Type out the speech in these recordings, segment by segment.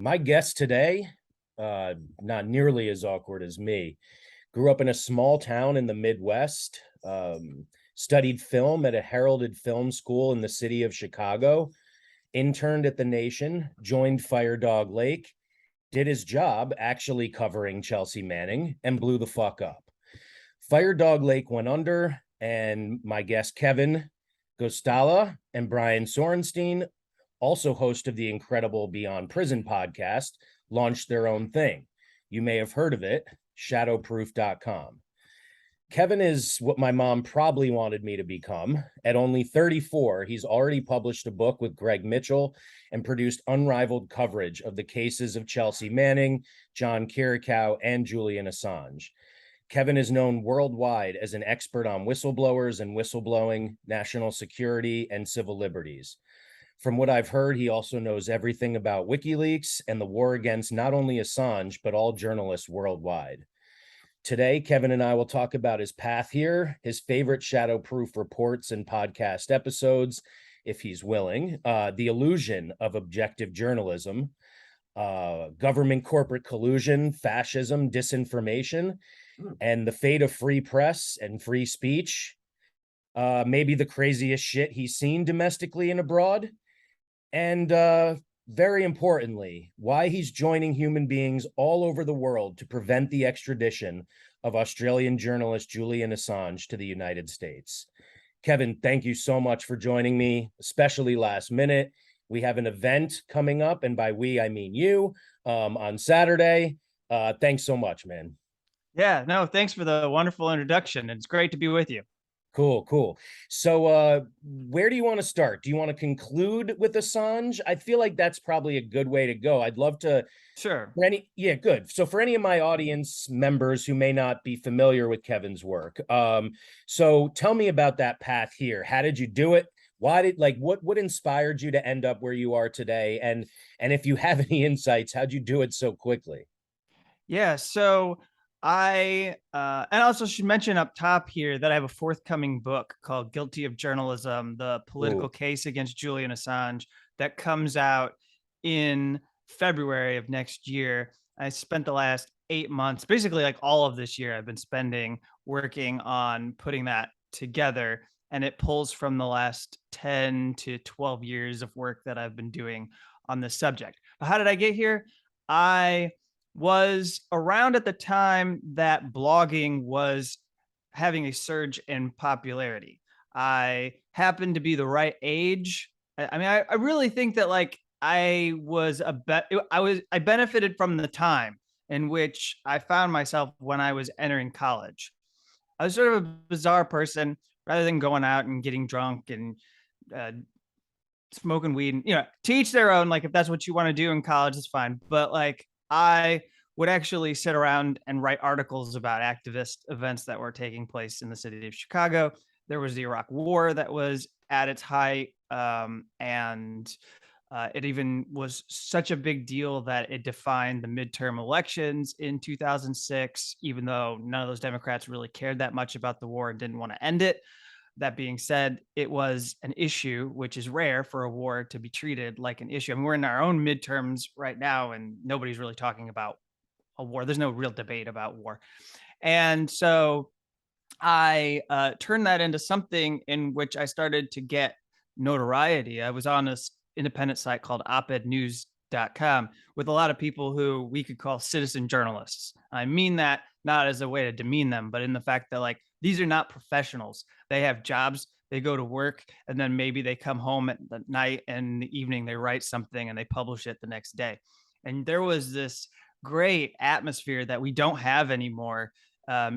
My guest today, not nearly as awkward as me, grew up in a small town in the Midwest, studied film at a heralded film school in the city of Chicago, interned at The Nation, joined Fire Dog Lake, did his job actually covering Chelsea Manning, and blew the fuck up. Fire Dog Lake went under, and my guest Kevin Gosztola and Brian Sorenstein, also host of the incredible Beyond Prison podcast, launched their own thing. You may have heard of it, shadowproof.com. Kevin is what my mom probably wanted me to become. At only 34, he's already published a book with Greg Mitchell and produced unrivaled coverage of the cases of Chelsea Manning, John Kirikou, and Julian Assange. Kevin is known worldwide as an expert on whistleblowers and whistleblowing, national security, and civil liberties. From what I've heard, he also knows everything about WikiLeaks and the war against not only Assange, but all journalists worldwide. Today, Kevin and I will talk about his path here, his favorite Shadowproof reports and podcast episodes, if he's willing, the illusion of objective journalism, government corporate collusion, fascism, disinformation, and the fate of free press and free speech, maybe the craziest shit he's seen domestically and abroad, and very importantly, why he's joining human beings all over the world to prevent the extradition of Australian journalist Julian Assange to the United States. Kevin, thank you so much for joining me, especially last minute. We have an event coming up, and by we, I mean you, on Saturday. Thanks so much, man. Yeah, no, thanks for the wonderful introduction. It's great to be with you. Cool. So where do you want to start? Do you want to conclude with Assange? I feel like that's probably a good way to go. I'd love to. Sure. Good. So for any of my audience members who may not be familiar with Kevin's work, so tell me about that path here. How did you do it? What inspired you to end up where you are today? And if you have any insights, how'd you do it so quickly? Yeah, so I and also should mention up top here that I have a forthcoming book called Guilty of Journalism: The Political Ooh. Case Against Julian Assange that comes out in February of next year. I spent the last 8 months, basically like all of this year I've been spending working on putting that together, and it pulls from the last 10 to 12 years of work that I've been doing on this subject. But how did I get here? I was around at the time that blogging was having a surge in popularity. I happened to be the right age. I really think that like I was I benefited from the time in which I found myself when I was entering college. I was sort of a bizarre person. Rather than going out and getting drunk and uh, smoking weed, and, to each their own. Like if that's what you want to do in college, it's fine. But like I would actually sit around and write articles about activist events that were taking place in the city of Chicago. There was the Iraq War that was at its height, and it even was such a big deal that it defined the midterm elections in 2006, even though none of those Democrats really cared that much about the war and didn't want to end it. That being said, it was an issue, which is rare for a war to be treated like an issue. I mean, we're in our own midterms right now, and nobody's really talking about a war. There's no real debate about war. And so I turned that into something in which I started to get notoriety. I was on this independent site called opednews.com with a lot of people who we could call citizen journalists. I mean that not as a way to demean them, but in the fact that like these are not professionals. They have jobs, they go to work, and then maybe they come home at the night and in the evening they write something and they publish it the next day. And there was this great atmosphere that we don't have anymore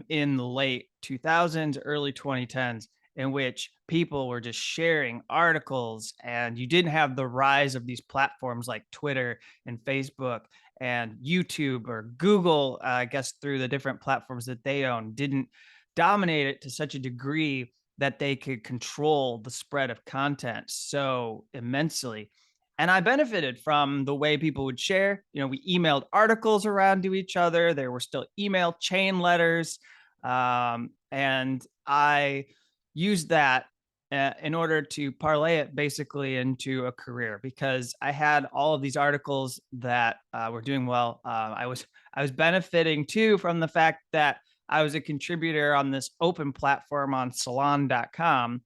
in the late 2000s, early 2010s, in which people were just sharing articles, and you didn't have the rise of these platforms like Twitter and Facebook and YouTube or Google, I guess through the different platforms that they own, didn't dominate it to such a degree that they could control the spread of content so immensely. And I benefited from the way people would share. We emailed articles around to each other. There were still email chain letters. And I used that in order to parlay it basically into a career, because I had all of these articles that were doing well. I was benefiting too from the fact that I was a contributor on this open platform on salon.com.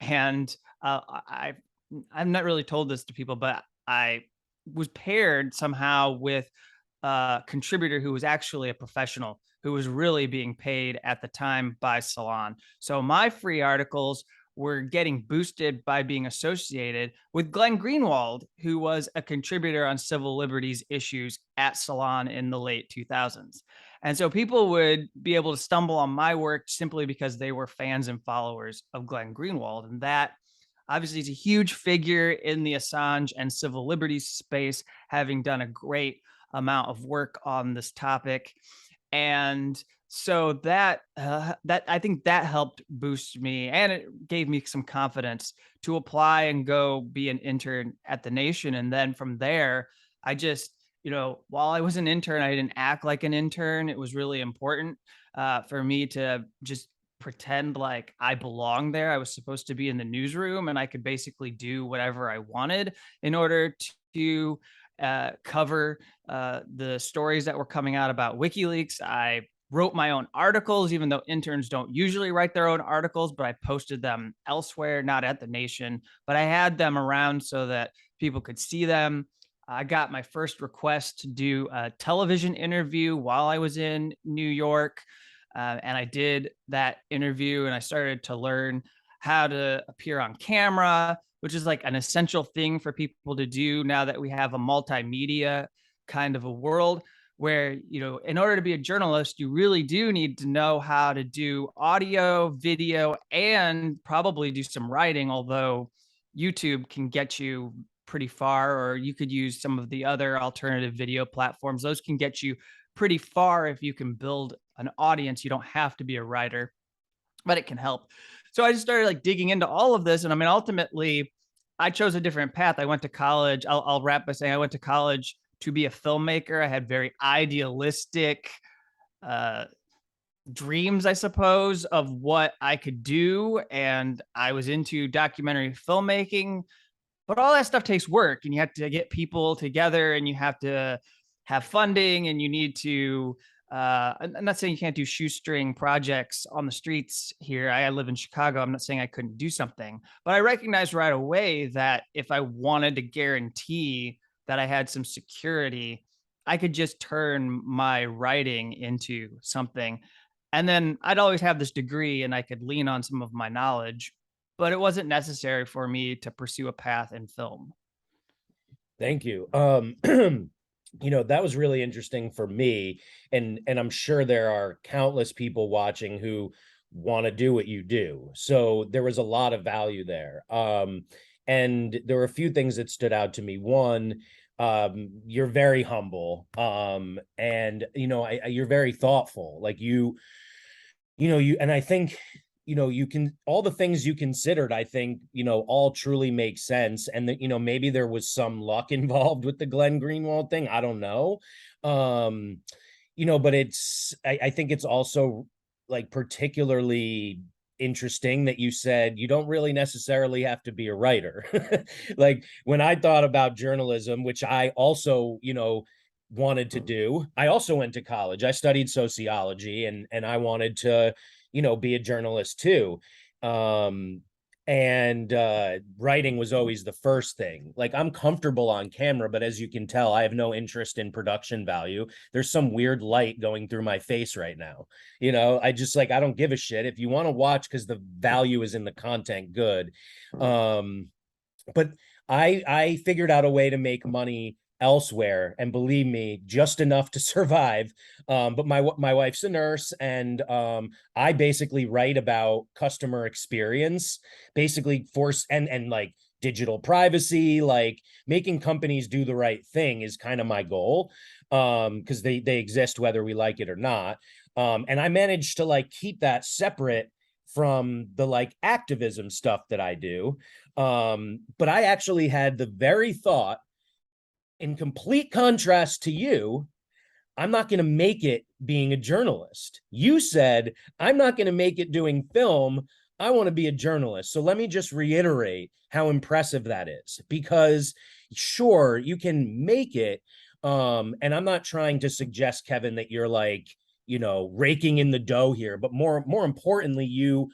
And I've not really told this to people, but I was paired somehow with a contributor who was actually a professional who was really being paid at the time by Salon. So my free articles were getting boosted by being associated with Glenn Greenwald, who was a contributor on civil liberties issues at Salon in the late 2000s. And so people would be able to stumble on my work simply because they were fans and followers of Glenn Greenwald. And that obviously is a huge figure in the Assange and civil liberties space, having done a great amount of work on this topic. And so that I think that helped boost me, and it gave me some confidence to apply and go be an intern at the Nation. And then from there, I just, while I was an intern, I didn't act like an intern. It was really important for me to just pretend like I belonged there. I was supposed to be in the newsroom, and I could basically do whatever I wanted in order to cover the stories that were coming out about WikiLeaks. I wrote my own articles, even though interns don't usually write their own articles, but I posted them elsewhere, not at the Nation, but I had them around so that people could see them. I got my first request to do a television interview while I was in New York. And I did that interview, and I started to learn how to appear on camera, which is like an essential thing for people to do now that we have a multimedia kind of a world where, in order to be a journalist, you really do need to know how to do audio, video, and probably do some writing, although YouTube can get you pretty far, or you could use some of the other alternative video platforms. Those can get you pretty far if you can build an audience. You don't have to be a writer, but it can help. So I just started like digging into all of this. And I mean, ultimately, I chose a different path. I went to college. I'll wrap by saying I went to college to be a filmmaker. I had very idealistic dreams, I suppose, of what I could do. And I was into documentary filmmaking, but all that stuff takes work, and you have to get people together, and you have to have funding, and you need to I'm not saying you can't do shoestring projects on the streets here. I live in Chicago. I'm not saying I couldn't do something, but I recognized right away that if I wanted to guarantee that I had some security, I could just turn my writing into something. And then I'd always have this degree, and I could lean on some of my knowledge, but it wasn't necessary for me to pursue a path in film. Thank you. That was really interesting for me, and I'm sure there are countless people watching who want to do what you do. So there was a lot of value there. And there were a few things that stood out to me. One, you're very humble. And you're very thoughtful. Like and I think you can, all the things you considered, I think, all truly make sense. And that, maybe there was some luck involved with the Glenn Greenwald thing. I don't know. But I think it's also like particularly interesting that you said you don't really necessarily have to be a writer. Like when I thought about journalism, which I also, wanted to do, I also went to college. I studied sociology, and I wanted to be a journalist too. And writing was always the first thing. Like I'm comfortable on camera, but as you can tell, I have no interest in production value. There's some weird light going through my face right now. I just I don't give a shit. If you want to watch because the value is in the content, good. But I figured out a way to make money elsewhere, and believe me, just enough to survive. But my wife's a nurse, and I basically write about customer experience, basically force and like digital privacy, like making companies do the right thing is kind of my goal, because they exist whether we like it or not. And I managed to keep that separate from the activism stuff that I do. But I actually had the very thought, in complete contrast to you, I'm not going to make it being a journalist. You said, I'm not going to make it doing film. I want to be a journalist. So let me just reiterate how impressive that is, because sure, you can make it. And I'm not trying to suggest, Kevin, that you're like, raking in the dough here, but more importantly, you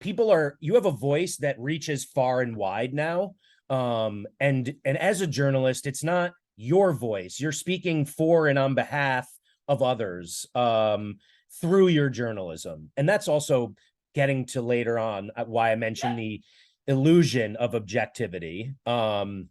have a voice that reaches far and wide now. And as a journalist, it's not your voice. You're speaking for and on behalf of others, through your journalism. And that's also getting to later on why I mentioned the illusion of objectivity. And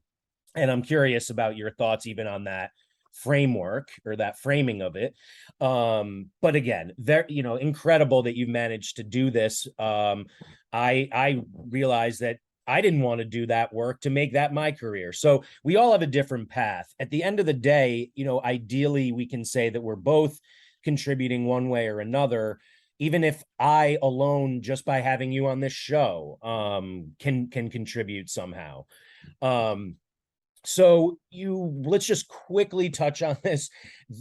I'm curious about your thoughts even on that framework or that framing of it. But again, incredible that you've managed to do this. I realized that I didn't want to do that work to make that my career. So we all have a different path. At the end of the day, ideally we can say that we're both contributing one way or another, even if I alone, just by having you on this show, can contribute somehow. So let's just quickly touch on this.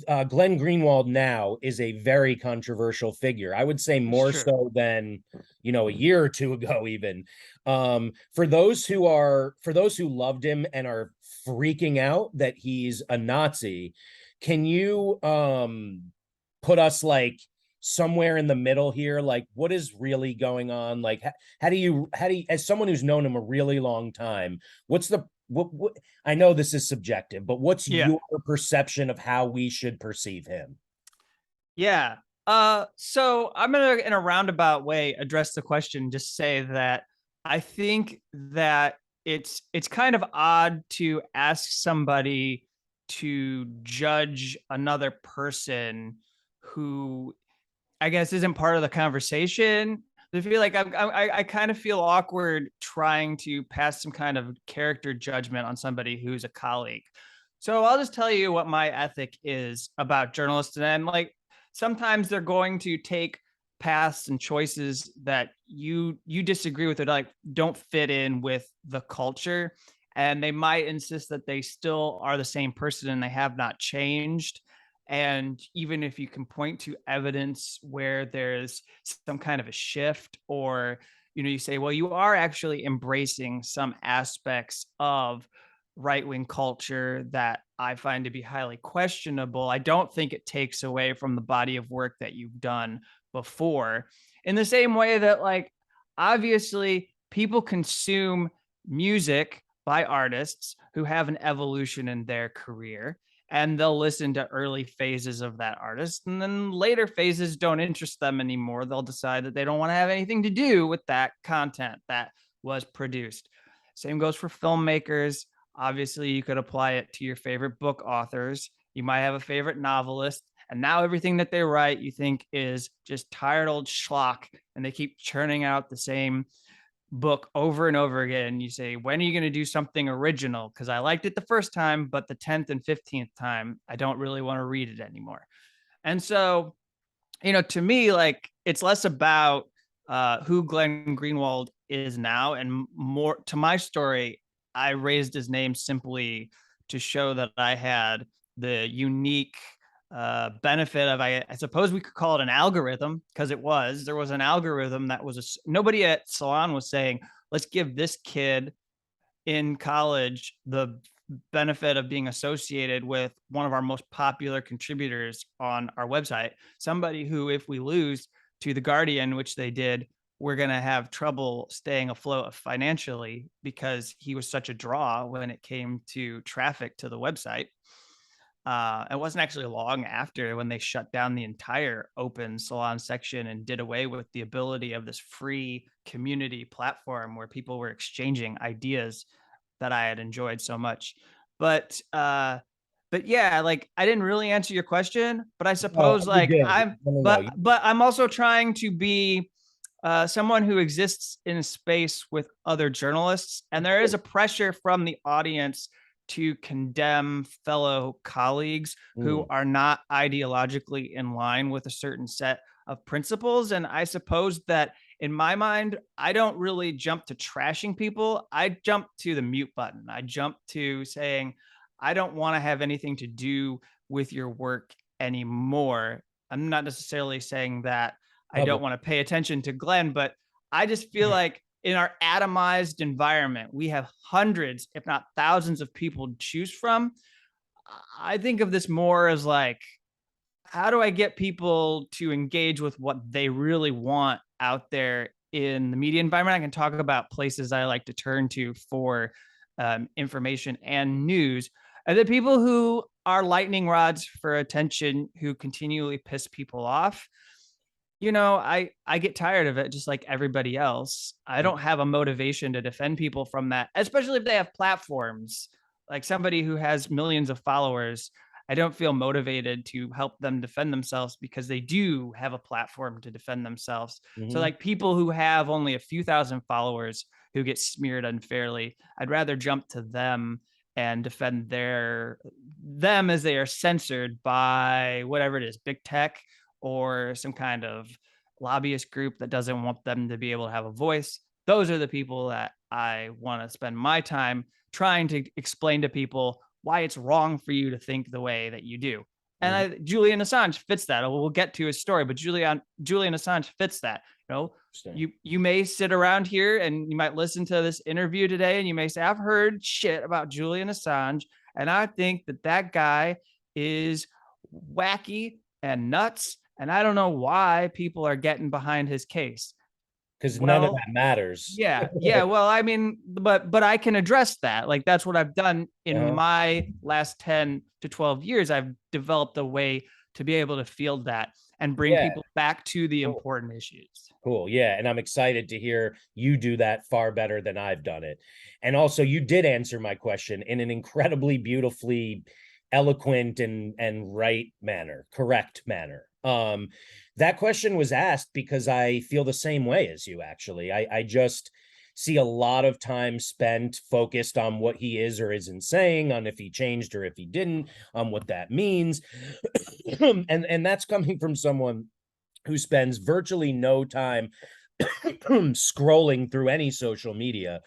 Glenn Greenwald now is a very controversial figure. I would say more so than, a year or two ago, even. For those who loved him and are freaking out that he's a Nazi, can you put us like somewhere in the middle here? Like, what is really going on? Like, how do you, as someone who's known him a really long time, what's the what I know this is subjective, but what's your perception of how we should perceive him? Yeah. So I'm gonna, in a roundabout way, address the question. Just say that I think that it's kind of odd to ask somebody to judge another person who, I guess, isn't part of the conversation. I feel like I kind of feel awkward trying to pass some kind of character judgment on somebody who's a colleague. So I'll just tell you what my ethic is about journalists. And like, sometimes they're going to take paths and choices that you disagree with, or like don't fit in with the culture. And they might insist that they still are the same person and they have not changed. And even if you can point to evidence where there's some kind of a shift, or you say, well, you are actually embracing some aspects of right-wing culture that I find to be highly questionable, I don't think it takes away from the body of work that you've done before. In the same way that, like, obviously people consume music by artists who have an evolution in their career, and they'll listen to early phases of that artist, and then later phases don't interest them anymore. They'll decide that they don't want to have anything to do with that content that was produced. Same goes for filmmakers. Obviously, you could apply it to your favorite book authors. You might have a favorite novelist, and now everything that they write you think is just tired old schlock, and they keep churning out the same book over and over again. You say, when are you going to do something original? Because I liked it the first time, but the 10th and 15th time, I don't really want to read it anymore. And so, to me, like, it's less about who Glenn Greenwald is now and more to my story. I raised his name simply to show that I had the unique benefit of, I suppose we could call it an algorithm, because there was an algorithm that was nobody at Salon was saying, let's give this kid in college the benefit of being associated with one of our most popular contributors on our website, somebody who, if we lose to the Guardian, which they did, we're going to have trouble staying afloat financially, because he was such a draw when it came to traffic to the website. It wasn't actually long after when they shut down the entire open Salon section and did away with the ability of this free community platform where people were exchanging ideas that I had enjoyed so much. But yeah, like, I didn't really answer your question, but I Oh, suppose, you like, did. I'm No. but I'm also trying to be someone who exists in a space with other journalists, and there is a pressure from the audience to condemn fellow colleagues who are not ideologically in line with a certain set of principles. And I suppose that, in my mind, I don't really jump to trashing people. I jump to the mute button. I jump to saying, I don't want to have anything to do with your work anymore. I'm not necessarily saying that I don't want to pay attention to Glenn, but I just feel like in our atomized environment, we have hundreds, if not thousands of people to choose from. I think of this more as like, how do I get people to engage with what they really want out there in the media environment? I can talk about places I like to turn to for information and news. And the people who are lightning rods for attention, who continually piss people off, I get tired of it just like everybody else. I don't have a motivation to defend people from that, especially if they have platforms. Like somebody who has millions of followers, I don't feel motivated to help them defend themselves because they do have a platform to defend themselves. So Mhm. like people who have only a few thousand followers who get smeared unfairly, I'd rather jump to them and defend them as they are censored by whatever it is, big tech or some kind of lobbyist group that doesn't want them to be able to have a voice. Those are the people that I want to spend my time trying to explain to people why it's wrong for you to think the way that you do. Mhm. Julian Assange fits that. We'll get to his story, but Julian Assange fits that. Interesting. You may sit around here and you might listen to this interview today, and you may say, "I've heard shit about Julian Assange, and I think that guy is wacky and nuts, and I don't know why people are getting behind his case." Because none of Well, that matters. yeah. Well, I mean, but I can address that. Like that's what I've done in Uh-huh. my last 10 to 12 years. I've developed a way to be able to field that and bring Yeah. people back to the Cool. important issues. Cool. Yeah. And I'm excited to hear you do that far better than I've done it. And also, you did answer my question in an incredibly beautifully eloquent and right manner, correct manner. That question was asked because I feel the same way as you, actually. I just see a lot of time spent focused on what he is or isn't saying, on if he changed or if he didn't, on what that means. And that's coming from someone who spends virtually no time scrolling through any social media.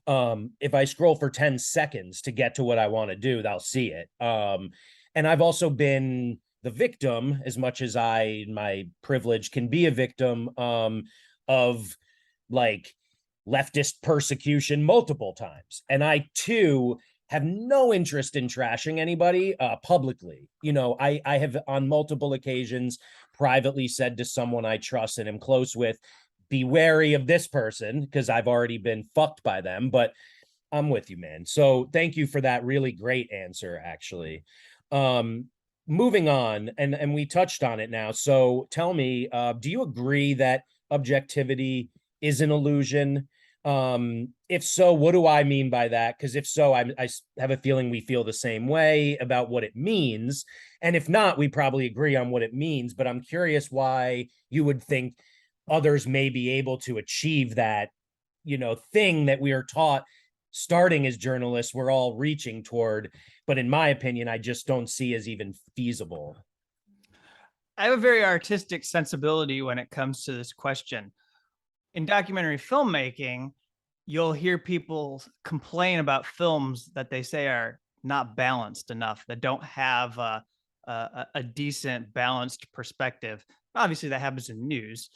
If I scroll for 10 seconds to get to what I want to do, I'll see it. And I've also been the victim, as much as my privilege can be a victim, of like leftist persecution multiple times. And I too have no interest in trashing anybody publicly. I have on multiple occasions privately said to someone I trust and am close with, be wary of this person because I've already been fucked by them. But I'm with you, man. So thank you for that really great answer, actually. Um, Moving on, and we touched on it now. So tell me, do you agree that objectivity is an illusion? If so, what do I mean by that? Because if so, I have a feeling we feel the same way about what it means. And if not, we probably agree on what it means. But I'm curious why you would think others may be able to achieve that, thing that we are taught starting as journalists, we're all reaching toward. But in my opinion, I just don't see as even feasible. I have a very artistic sensibility when it comes to this question. In documentary filmmaking, you'll hear people complain about films that they say are not balanced enough, that don't have a decent balanced perspective. Obviously, that happens in news,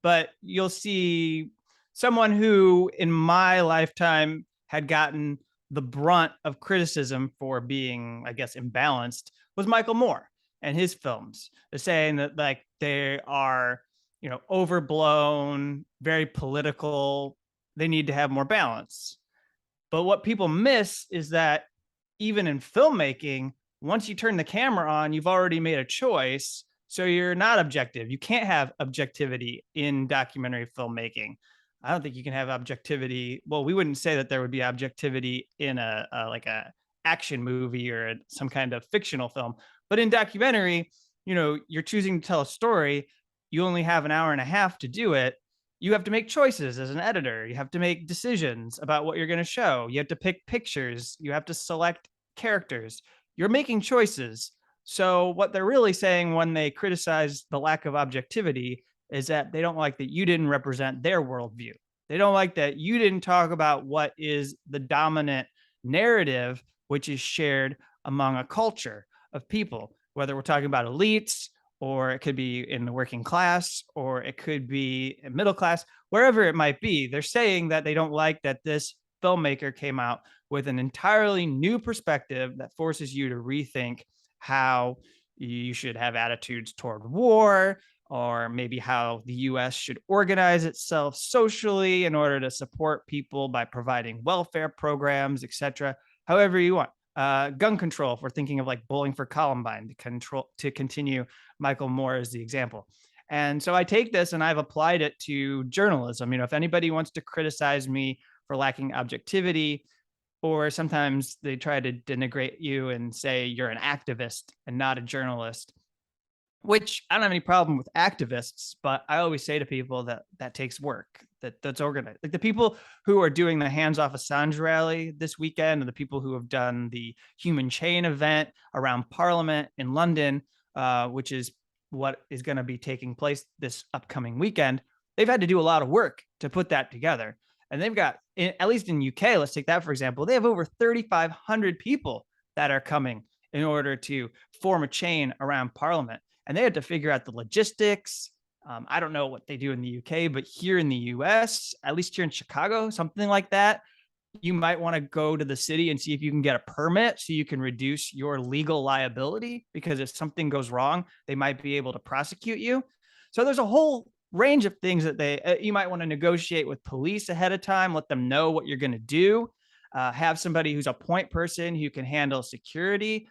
but you'll see someone who, in my lifetime, had gotten the brunt of criticism for being, I guess, imbalanced was Michael Moore and his films. They're saying that like they are, overblown, very political. They need to have more balance. But what people miss is that even in filmmaking, once you turn the camera on, you've already made a choice. So you're not objective. You can't have objectivity in documentary filmmaking. I don't think you can have objectivity. Well, we wouldn't say that there would be objectivity in a action movie or some kind of fictional film, but in documentary, you're choosing to tell a story. You only have an hour and a half to do it. You have to make choices as an editor. You have to make decisions about what you're going to show. You have to pick pictures. You have to select characters. You're making choices. So, what they're really saying when they criticize the lack of objectivity is that they don't like that you didn't represent their worldview. They don't like that you didn't talk about what is the dominant narrative, which is shared among a culture of people, whether we're talking about elites or it could be in the working class, or it could be in middle class, wherever it might be. They're saying that they don't like that this filmmaker came out with an entirely new perspective that forces you to rethink how you should have attitudes toward war, or maybe how the US should organize itself socially in order to support people by providing welfare programs, etc. However you want. Gun control, if we're thinking of like Bowling for Columbine, to continue Michael Moore as the example. And so I take this and I've applied it to journalism. If anybody wants to criticize me for lacking objectivity, or sometimes they try to denigrate you and say you're an activist and not a journalist, which I don't have any problem with activists, but I always say to people that that takes work, that's organized. Like the people who are doing the Hands Off Assange rally this weekend, and the people who have done the Human Chain event around Parliament in London, which is what is going to be taking place this upcoming weekend, they've had to do a lot of work to put that together. And they've got, at least in UK, let's take that for example, they have over 3,500 people that are coming in order to form a chain around Parliament. And they had to figure out the logistics. I don't know what they do in the UK, but here in the US, at least here in Chicago, something like that, you might want to go to the city and see if you can get a permit so you can reduce your legal liability, because if something goes wrong, they might be able to prosecute you. So there's a whole range of things that you might want to negotiate with police ahead of time, let them know what you're going to do. Have somebody who's a point person who can handle security.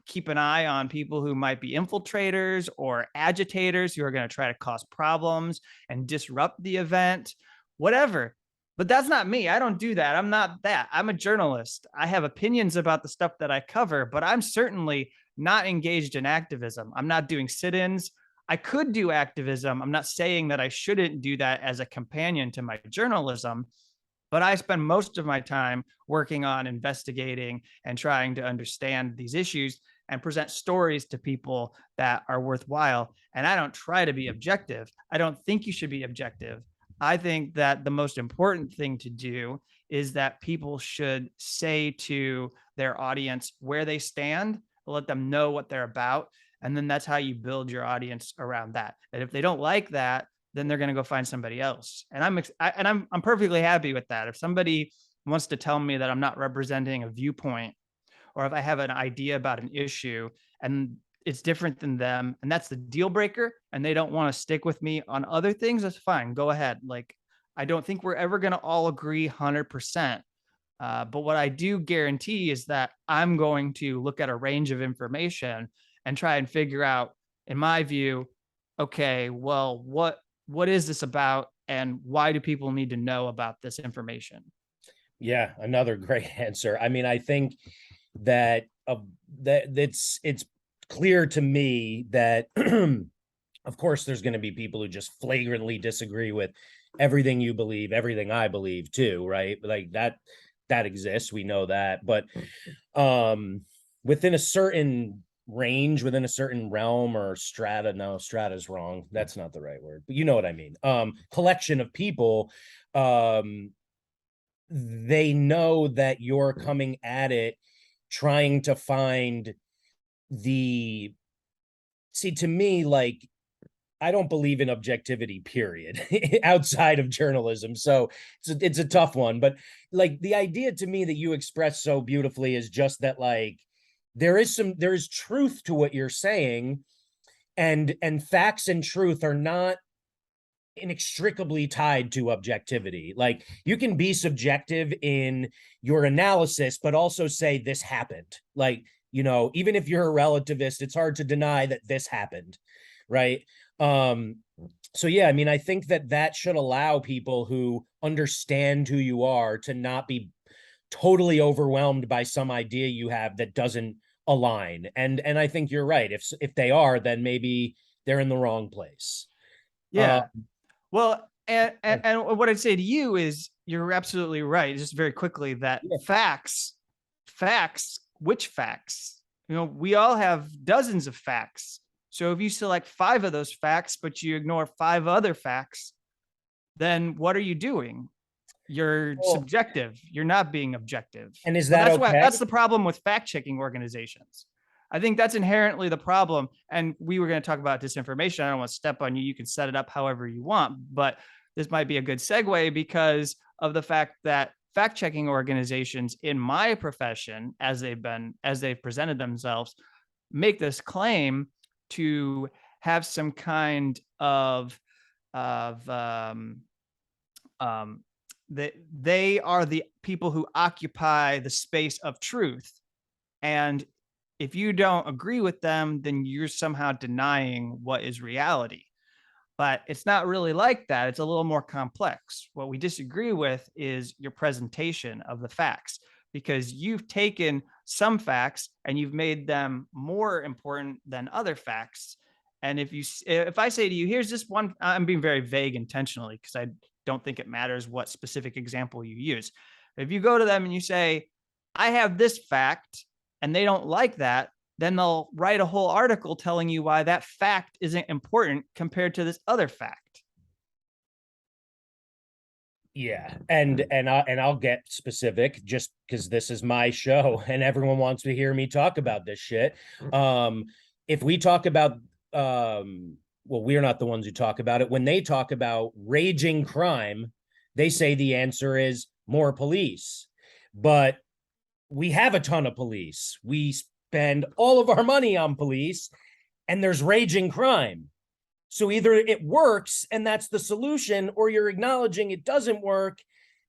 Keep an eye on people who might be infiltrators or agitators who are going to try to cause problems and disrupt the event, whatever. But that's not me. I don't do that. I'm not that. I'm a journalist. I have opinions about the stuff that I cover, but I'm certainly not engaged in activism. I'm not doing sit-ins. I could do activism. I'm not saying that I shouldn't do that as a companion to my journalism, but I spend most of my time working on investigating and trying to understand these issues and present stories to people that are worthwhile. And I don't try to be objective. I don't think you should be objective. I think that the most important thing to do is that people should say to their audience where they stand, let them know what they're about. And then that's how you build your audience around that. And if they don't like that, then they're going to go find somebody else. And I'm perfectly happy with that. If somebody wants to tell me that I'm not representing a viewpoint, or if I have an idea about an issue and it's different than them, and that's the deal breaker, and they don't want to stick with me on other things, that's fine. Go ahead. Like, I don't think we're ever going to all agree 100%. But what I do guarantee is that I'm going to look at a range of information and try and figure out, in my view, okay, well, what is this about, and why do people need to know about this information? Yeah, another great answer. I mean, I think that it's clear to me that of course there's going to be people who just flagrantly disagree with everything you believe, everything I believe too, right? Like that exists, we know that, but within a certain range, within a certain realm or strata's wrong, that's not the right word, but you know what I mean, collection of people, they know that you're coming at it trying to find the, see, to me, like, I don't believe in objectivity, period, outside of journalism. So it's a tough one. But like the idea to me that you expressed so beautifully is just that, like, there is truth to what you're saying, and facts and truth are not inextricably tied to objectivity. Like, you can be subjective in your analysis, but also say this happened. Like, even if you're a relativist, it's hard to deny that this happened, right? So yeah, I mean, I think that should allow people who understand who you are to not be totally overwhelmed by some idea you have that doesn't align. And I think you're right. If they are, then maybe they're in the wrong place. Yeah. Well, and what I'd say to you is you're absolutely right. Just very quickly, that Yeah. facts, which facts? We all have dozens of facts. So if you select 5 of those facts, but you ignore 5 other facts, then what are you doing? You're subjective. You're not being objective. And is But that okay? that's the problem with fact checking organizations. I think that's inherently the problem. And we were going to talk about disinformation. I don't want to step on you. You can set it up however you want, but this might be a good segue because of the fact that fact-checking organizations in my profession, as they've presented themselves, make this claim to have some kind of that they are the people who occupy the space of truth. And if you don't agree with them, then you're somehow denying what is reality. But it's not really like that. It's a little more complex. What we disagree with is your presentation of the facts, because you've taken some facts and you've made them more important than other facts. And if I say to you, here's this one, I'm being very vague intentionally because I don't think it matters what specific example you use. If you go to them and you say, I have this fact, and they don't like that, then they'll write a whole article telling you why that fact isn't important compared to this other fact. Yeah, and I'll get specific just because this is my show and everyone wants to hear me talk about this shit. If we talk about well, we're not the ones who talk about it. When they talk about raging crime, they say the answer is more police. But we have a ton of police. We spend all of our money on police, and there's raging crime. So either it works and that's the solution, or you're acknowledging it doesn't work.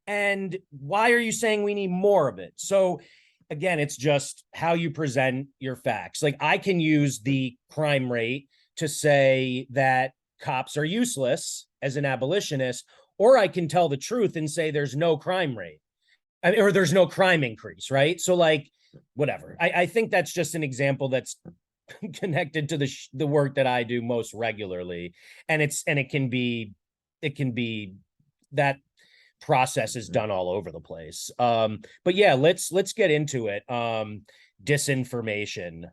And why are you saying we need more of it? So again, it's just how you present your facts. Like, I can use the crime rate to say that cops are useless as an abolitionist, or I can tell the truth and say there's no crime rate, or there's no crime increase, right? So like, whatever. I think that's just an example that's connected to the work that I do most regularly, and it can be that process is done all over the place. But yeah, let's get into it. Disinformation.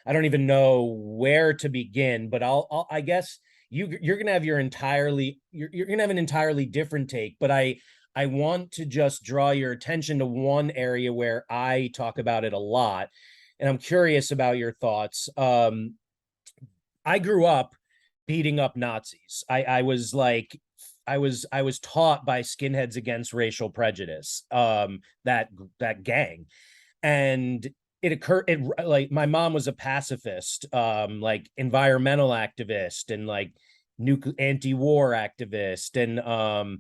I don't even know where to begin, but I guess you're gonna have you're gonna have an entirely different take, but I want to just draw your attention to one area where I talk about it a lot, and I'm curious about your thoughts. I grew up beating up Nazis. I was taught by Skinheads Against Racial Prejudice, that gang, and like, my mom was a pacifist, like environmental activist and like anti-war activist, and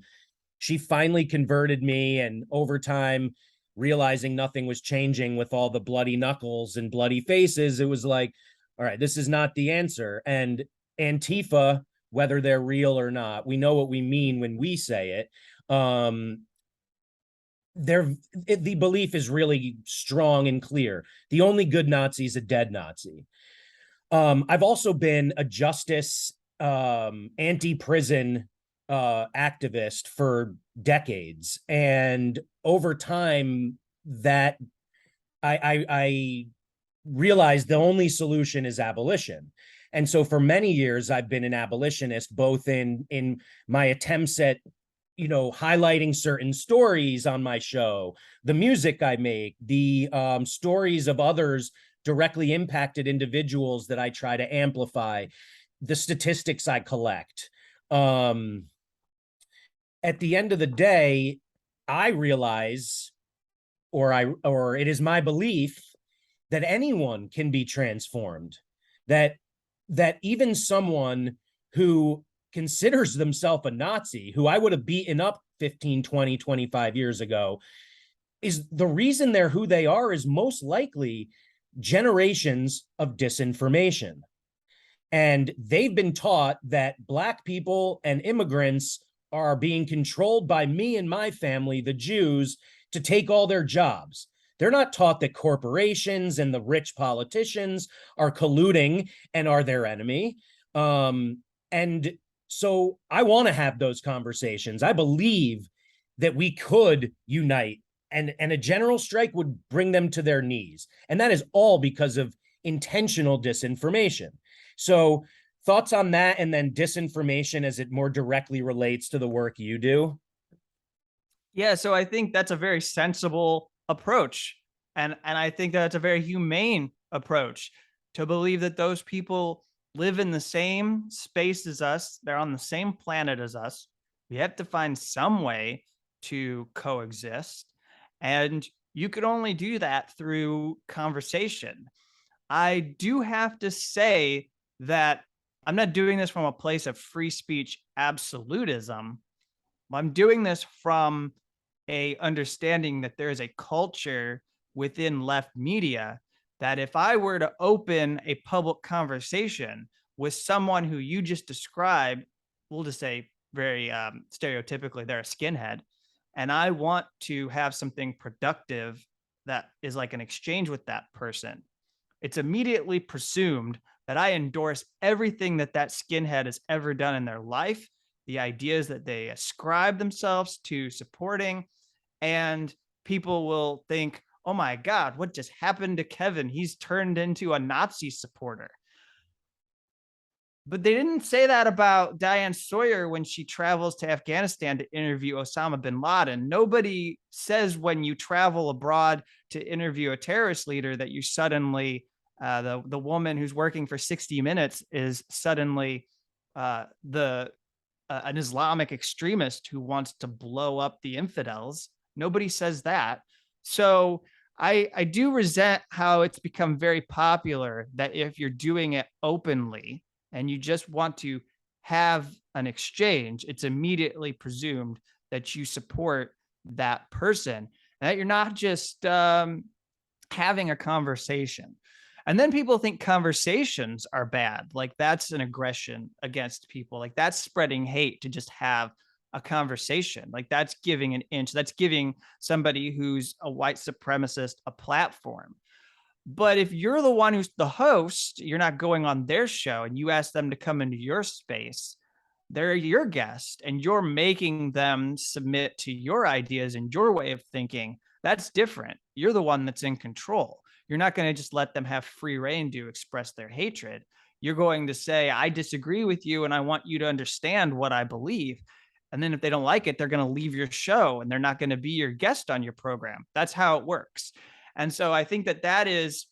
she finally converted me, and over time, realizing nothing was changing with all the bloody knuckles and bloody faces, it was like, all right, this is not the answer. And Antifa, whether they're real or not, we know what we mean when we say it. The belief is really strong and clear. The only good Nazi is a dead Nazi. I've also been a justice, anti-prison activist for decades, and over time that I realized the only solution is abolition. And so for many years I've been an abolitionist, both in my attempts at highlighting certain stories on my show, the music I make, the stories of others directly impacted individuals that I try to amplify, the statistics I collect. At the end of the day, I realize, or it is my belief, that anyone can be transformed, that even someone who considers themselves a Nazi, who I would have beaten up 15, 20, 25 years ago, is the reason they're who they are is most likely generations of disinformation. And they've been taught that Black people and immigrants are being controlled by me and my family, the Jews, to take all their jobs. They're not taught that corporations and the rich politicians are colluding and are their enemy. And so I want to have those conversations. I believe that we could unite, and a general strike would bring them to their knees. And that is all because of intentional disinformation. So thoughts on that, and then disinformation as it more directly relates to the work you do? Yeah, so I think that's a very sensible approach. And I think that's a very humane approach, to believe that those people live in the same space as us, they're on the same planet as us. We have to find some way to coexist. And you can only do that through conversation. I do have to say that I'm not doing this from a place of free speech absolutism. I'm doing this from a understanding that there is a culture within left media that if I were to open a public conversation with someone who you just described, we'll just say very stereotypically, they're a skinhead, and I want to have something productive that is like an exchange with that person, it's immediately presumed that I endorse everything that that skinhead has ever done in their life, the ideas that they ascribe themselves to supporting, and people will think, oh my God, what just happened to Kevin? He's turned into a Nazi supporter. But they didn't say that about Diane Sawyer when she travels to Afghanistan to interview Osama bin Laden. Nobody says when you travel abroad to interview a terrorist leader that you suddenly, the woman who's working for 60 Minutes is suddenly the an Islamic extremist who wants to blow up the infidels. Nobody says that. So I do resent how it's become very popular that if you're doing it openly and you just want to have an exchange, it's immediately presumed that you support that person and that you're not just having a conversation. And then people think conversations are bad. Like that's an aggression against people. Like that's spreading hate to just have a conversation. Like that's giving an inch. That's giving somebody who's a white supremacist a platform. But if you're the one who's the host, you're not going on their show and you ask them to come into your space, they're your guest and you're making them submit to your ideas and your way of thinking. That's different. You're the one that's in control. You're not going to just let them have free reign to express their hatred. You're going to say, I disagree with you and I want you to understand what I believe. And then if they don't like it, they're going to leave your show and they're not going to be your guest on your program. That's how it works. And so I think that that is,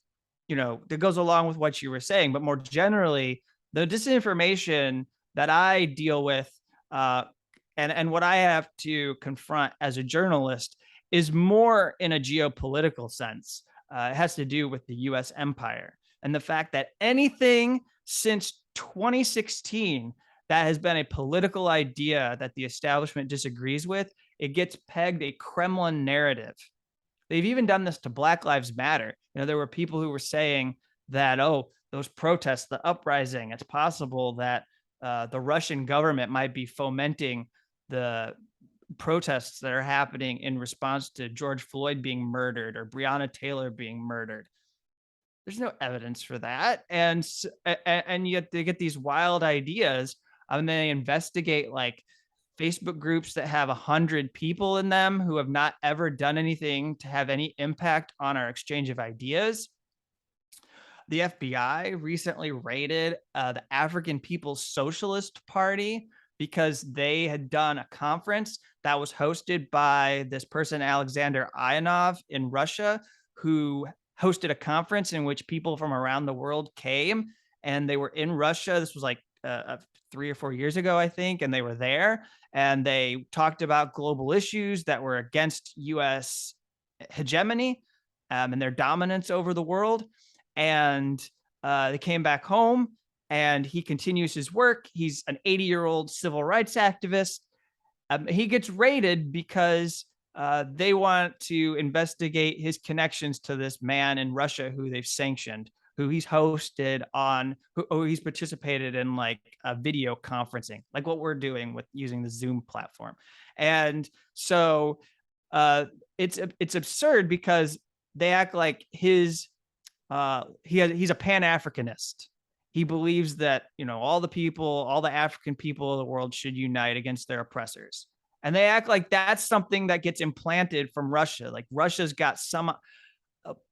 that goes along with what you were saying, but more generally, the disinformation that I deal with and what I have to confront as a journalist is more in a geopolitical sense. It has to do with the US empire and the fact that anything since 2016 that has been a political idea that the establishment disagrees with, it gets pegged a Kremlin narrative. They've even done this to Black Lives Matter. There were people who were saying that, oh, those protests, the uprising, it's possible that the Russian government might be fomenting the protests that are happening in response to George Floyd being murdered or Breonna Taylor being murdered. There's no evidence for that. And yet they get these wild ideas and they investigate like Facebook groups that have 100 people in them who have not ever done anything to have any impact on our exchange of ideas. The FBI recently raided the African People's Socialist Party because they had done a conference that was hosted by this person, Alexander Ionov in Russia, who hosted a conference in which people from around the world came and they were in Russia. This was like 3 or 4 years ago, I think, and they were there and they talked about global issues that were against US hegemony and their dominance over the world. And they came back home and he continues his work. He's an 80-year-old civil rights activist. He gets raided because they want to investigate his connections to this man in Russia who they've sanctioned, who he's hosted on, who he's participated in like video conferencing, like what we're doing with using the Zoom platform. And so it's absurd because they act like he's a Pan-Africanist. He believes that, all the African people of the world should unite against their oppressors. And they act like that's something that gets implanted from Russia. Like Russia's got some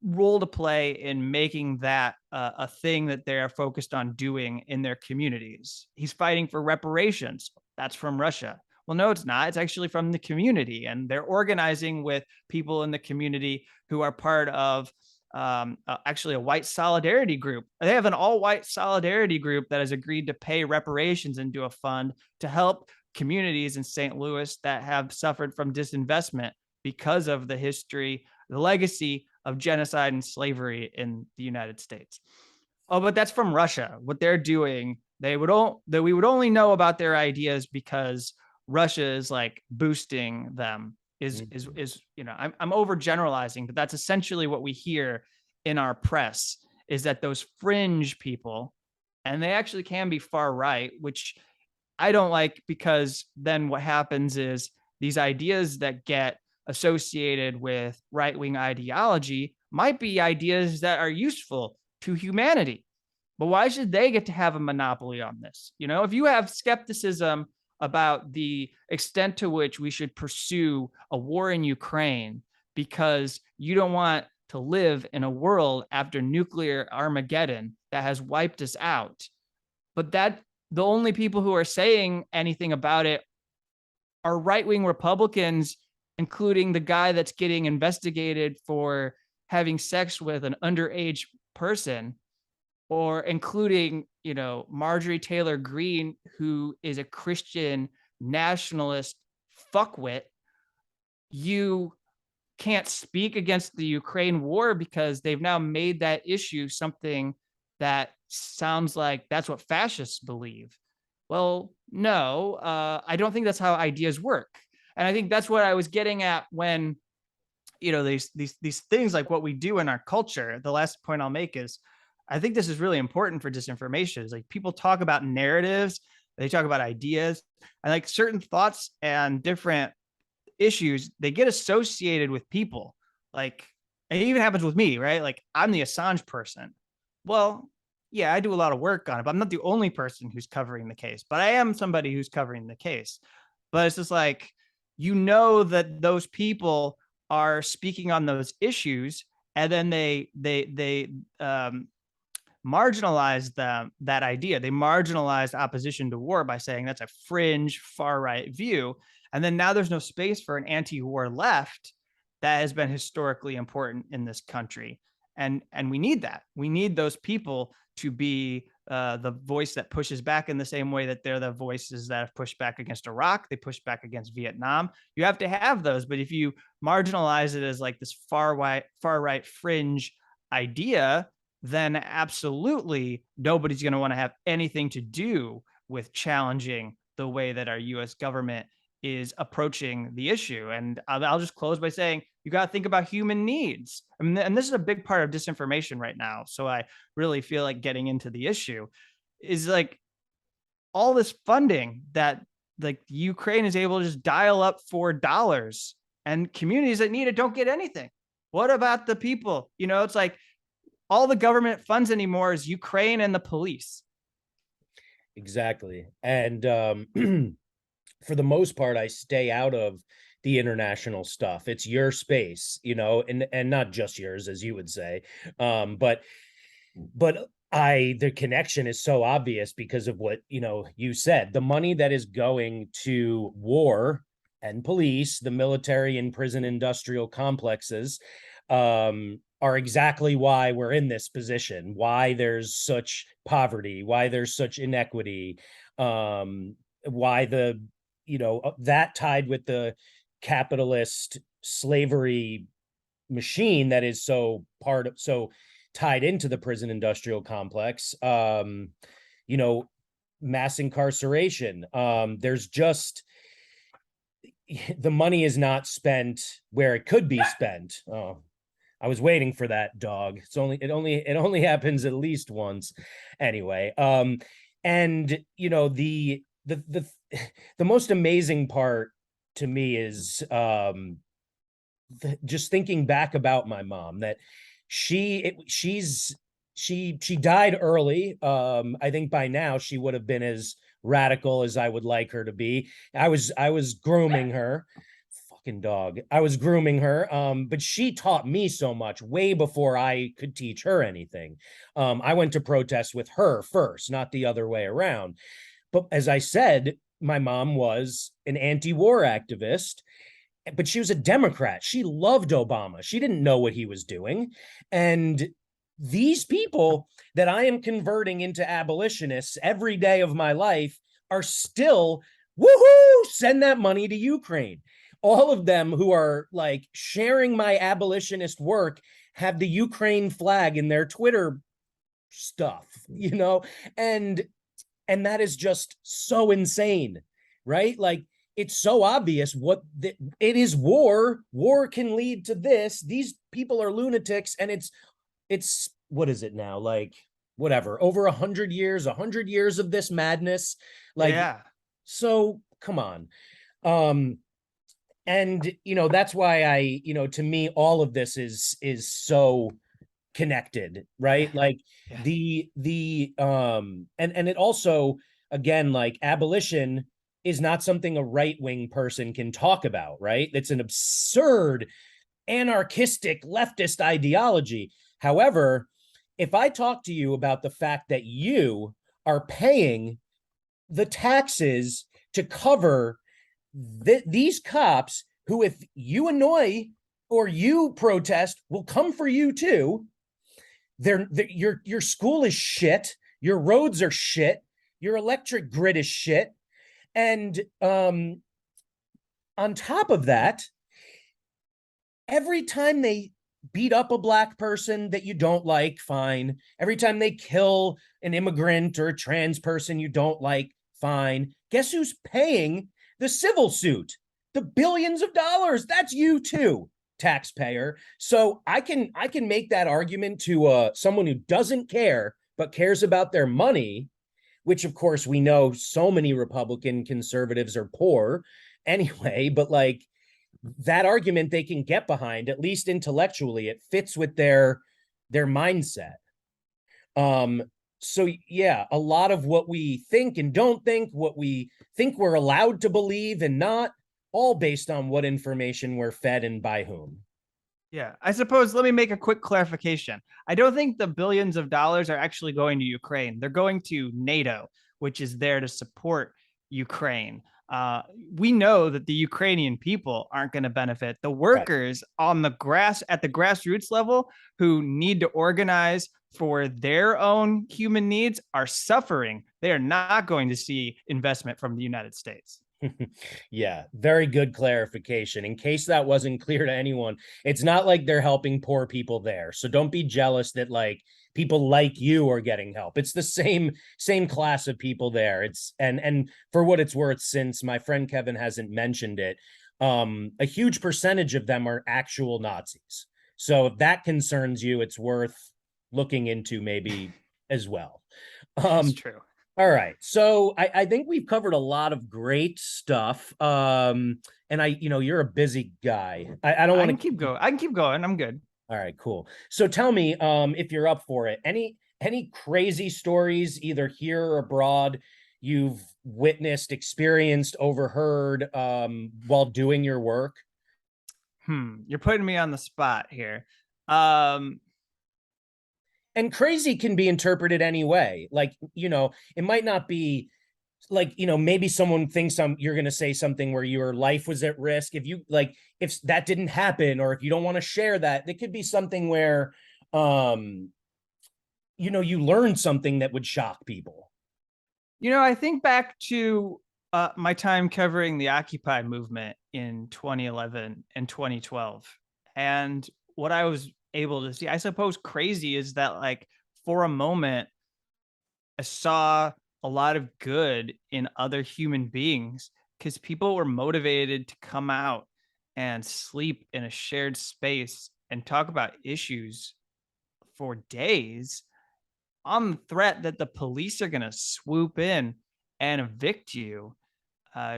role to play in making that a thing that they're focused on doing in their communities. He's fighting for reparations. That's from Russia. Well, no, it's not. It's actually from the community, and they're organizing with people in the community who are part of actually a white solidarity group. They have an all-white solidarity group that has agreed to pay reparations into a fund to help communities in St. Louis that have suffered from disinvestment because of the history, the legacy of genocide and slavery in the United States. Oh, but that's from Russia. What they're doing, we would only know about their ideas because Russia is like boosting them. Is I'm overgeneralizing, but that's essentially what we hear in our press, is that those fringe people, and they actually can be far right, which I don't like, because then what happens is these ideas that get associated with right-wing ideology might be ideas that are useful to humanity. But why should they get to have a monopoly on this? If you have skepticism about the extent to which we should pursue a war in Ukraine because you don't want to live in a world after nuclear Armageddon that has wiped us out, but that the only people who are saying anything about it are right-wing Republicans, including the guy that's getting investigated for having sex with an underage person, or including, Marjorie Taylor Greene, who is a Christian nationalist fuckwit. You can't speak against the Ukraine war because they've now made that issue something that sounds like that's what fascists believe. Well, no, I don't think that's how ideas work. And I think that's what I was getting at when, these things like what we do in our culture. The last point I'll make is, I think this is really important for disinformation. Is like people talk about narratives, they talk about ideas, and like certain thoughts and different issues, they get associated with people. Like, it even happens with me, right? Like, I'm the Assange person. Well, yeah, I do a lot of work on it, but I'm not the only person who's covering the case, but I am somebody who's covering the case. But it's just like, that those people are speaking on those issues, and then they marginalize that idea. They marginalized opposition to war by saying that's a fringe far right view. And then now there's no space for an anti-war left that has been historically important in this country. And we need that. We need those people to be the voice that pushes back, in the same way that they're the voices that have pushed back against Iraq. They pushed back against Vietnam. You have to have those. But if you marginalize it as like this far right fringe idea, then absolutely nobody's going to want to have anything to do with challenging the way that our US government is approaching the issue. And I'll just close by saying, you got to think about human needs. I mean, and this is a big part of disinformation right now. So I really feel like getting into the issue is like all this funding that like Ukraine is able to just dial up for dollars, and communities that need it don't get anything. What about the people? It's like, all the government funds anymore is Ukraine and the police. Exactly. And for the most part, I stay out of the international stuff. It's your space, and not just yours, as you would say. But the connection is so obvious because of what, you said. The money that is going to war and police, the military and prison industrial complexes, are exactly why we're in this position, why there's such poverty, why there's such inequity, why that tied with the capitalist slavery machine that is so tied into the prison industrial complex, mass incarceration. There's just, the money is not spent where it could be spent. Oh, I was waiting for that dog. It only happens at least once. Anyway, and the most amazing part to me is just thinking back about my mom, that she died early. I think by now she would have been as radical as I would like her to be. I was grooming her. Dog. I was grooming her, but she taught me so much way before I could teach her anything. I went to protest with her first, not the other way around. But as I said, my mom was an anti-war activist, but she was a Democrat. She loved Obama. She didn't know what he was doing. And these people that I am converting into abolitionists every day of my life are still, woohoo, send that money to Ukraine. All of them who are like sharing my abolitionist work have the Ukraine flag in their Twitter stuff, and that is just so insane, right? Like, it's so obvious it is. War can lead to this. These people are lunatics, and it's what is it now, like, whatever, over 100 years of this madness, like, Yeah. so come on. And that's why to me, all of this is so connected, right? Like, Yeah. and it also, again, like, abolition is not something a right-wing person can talk about, right? It's an absurd anarchistic leftist ideology. However, if I talk to you about the fact that you are paying the taxes to cover these cops who, if you annoy or you protest, will come for you too. Your school is shit. Your roads are shit. Your electric grid is shit. And on top of that, every time they beat up a black person that you don't like, fine. Every time they kill an immigrant or a trans person you don't like, fine. Guess who's paying the civil suit? The billions of dollars. That's you too, taxpayer. So I can make that argument to someone who doesn't care but cares about their money, which of course we know so many Republican conservatives are poor anyway, but like, that argument they can get behind, at least intellectually. It fits with their mindset. So yeah, a lot of what we think and don't think, what we think we're allowed to believe and not, all based on what information we're fed and by whom. Yeah, I suppose let me make a quick clarification. I don't think the billions of dollars are actually going to Ukraine. They're going to NATO, which is there to support Ukraine. We know that the Ukrainian people aren't going to benefit. The workers on the at the grassroots level, who need to organize for their own human needs, are suffering. They are not going to see investment from the United States. Yeah, very good clarification. In case that wasn't clear to anyone, it's not like they're helping poor people there. So don't be jealous that like people like you are getting help. It's the same class of people there. It's and for what it's worth, since my friend Kevin hasn't mentioned it, a huge percentage of them are actual Nazis. So if that concerns you, it's worth looking into maybe as well. That's true. All right. So I think we've covered a lot of great stuff. And you're a busy guy. I don't want to keep going. I can keep going. I'm good. All right, cool. So tell me, if you're up for it, any crazy stories, either here or abroad, you've witnessed, experienced, overheard, while doing your work? You're putting me on the spot here. And crazy can be interpreted any way. Like, it might not be like, maybe someone thinks you're going to say something where your life was at risk. If that didn't happen, or if you don't want to share that, it could be something where, you learned something that would shock people. I think back to my time covering the Occupy movement in 2011 and 2012. And what I was able to see, I suppose crazy is that, like, for a moment, I saw a lot of good in other human beings because people were motivated to come out and sleep in a shared space and talk about issues for days on the threat that the police are going to swoop in and evict you.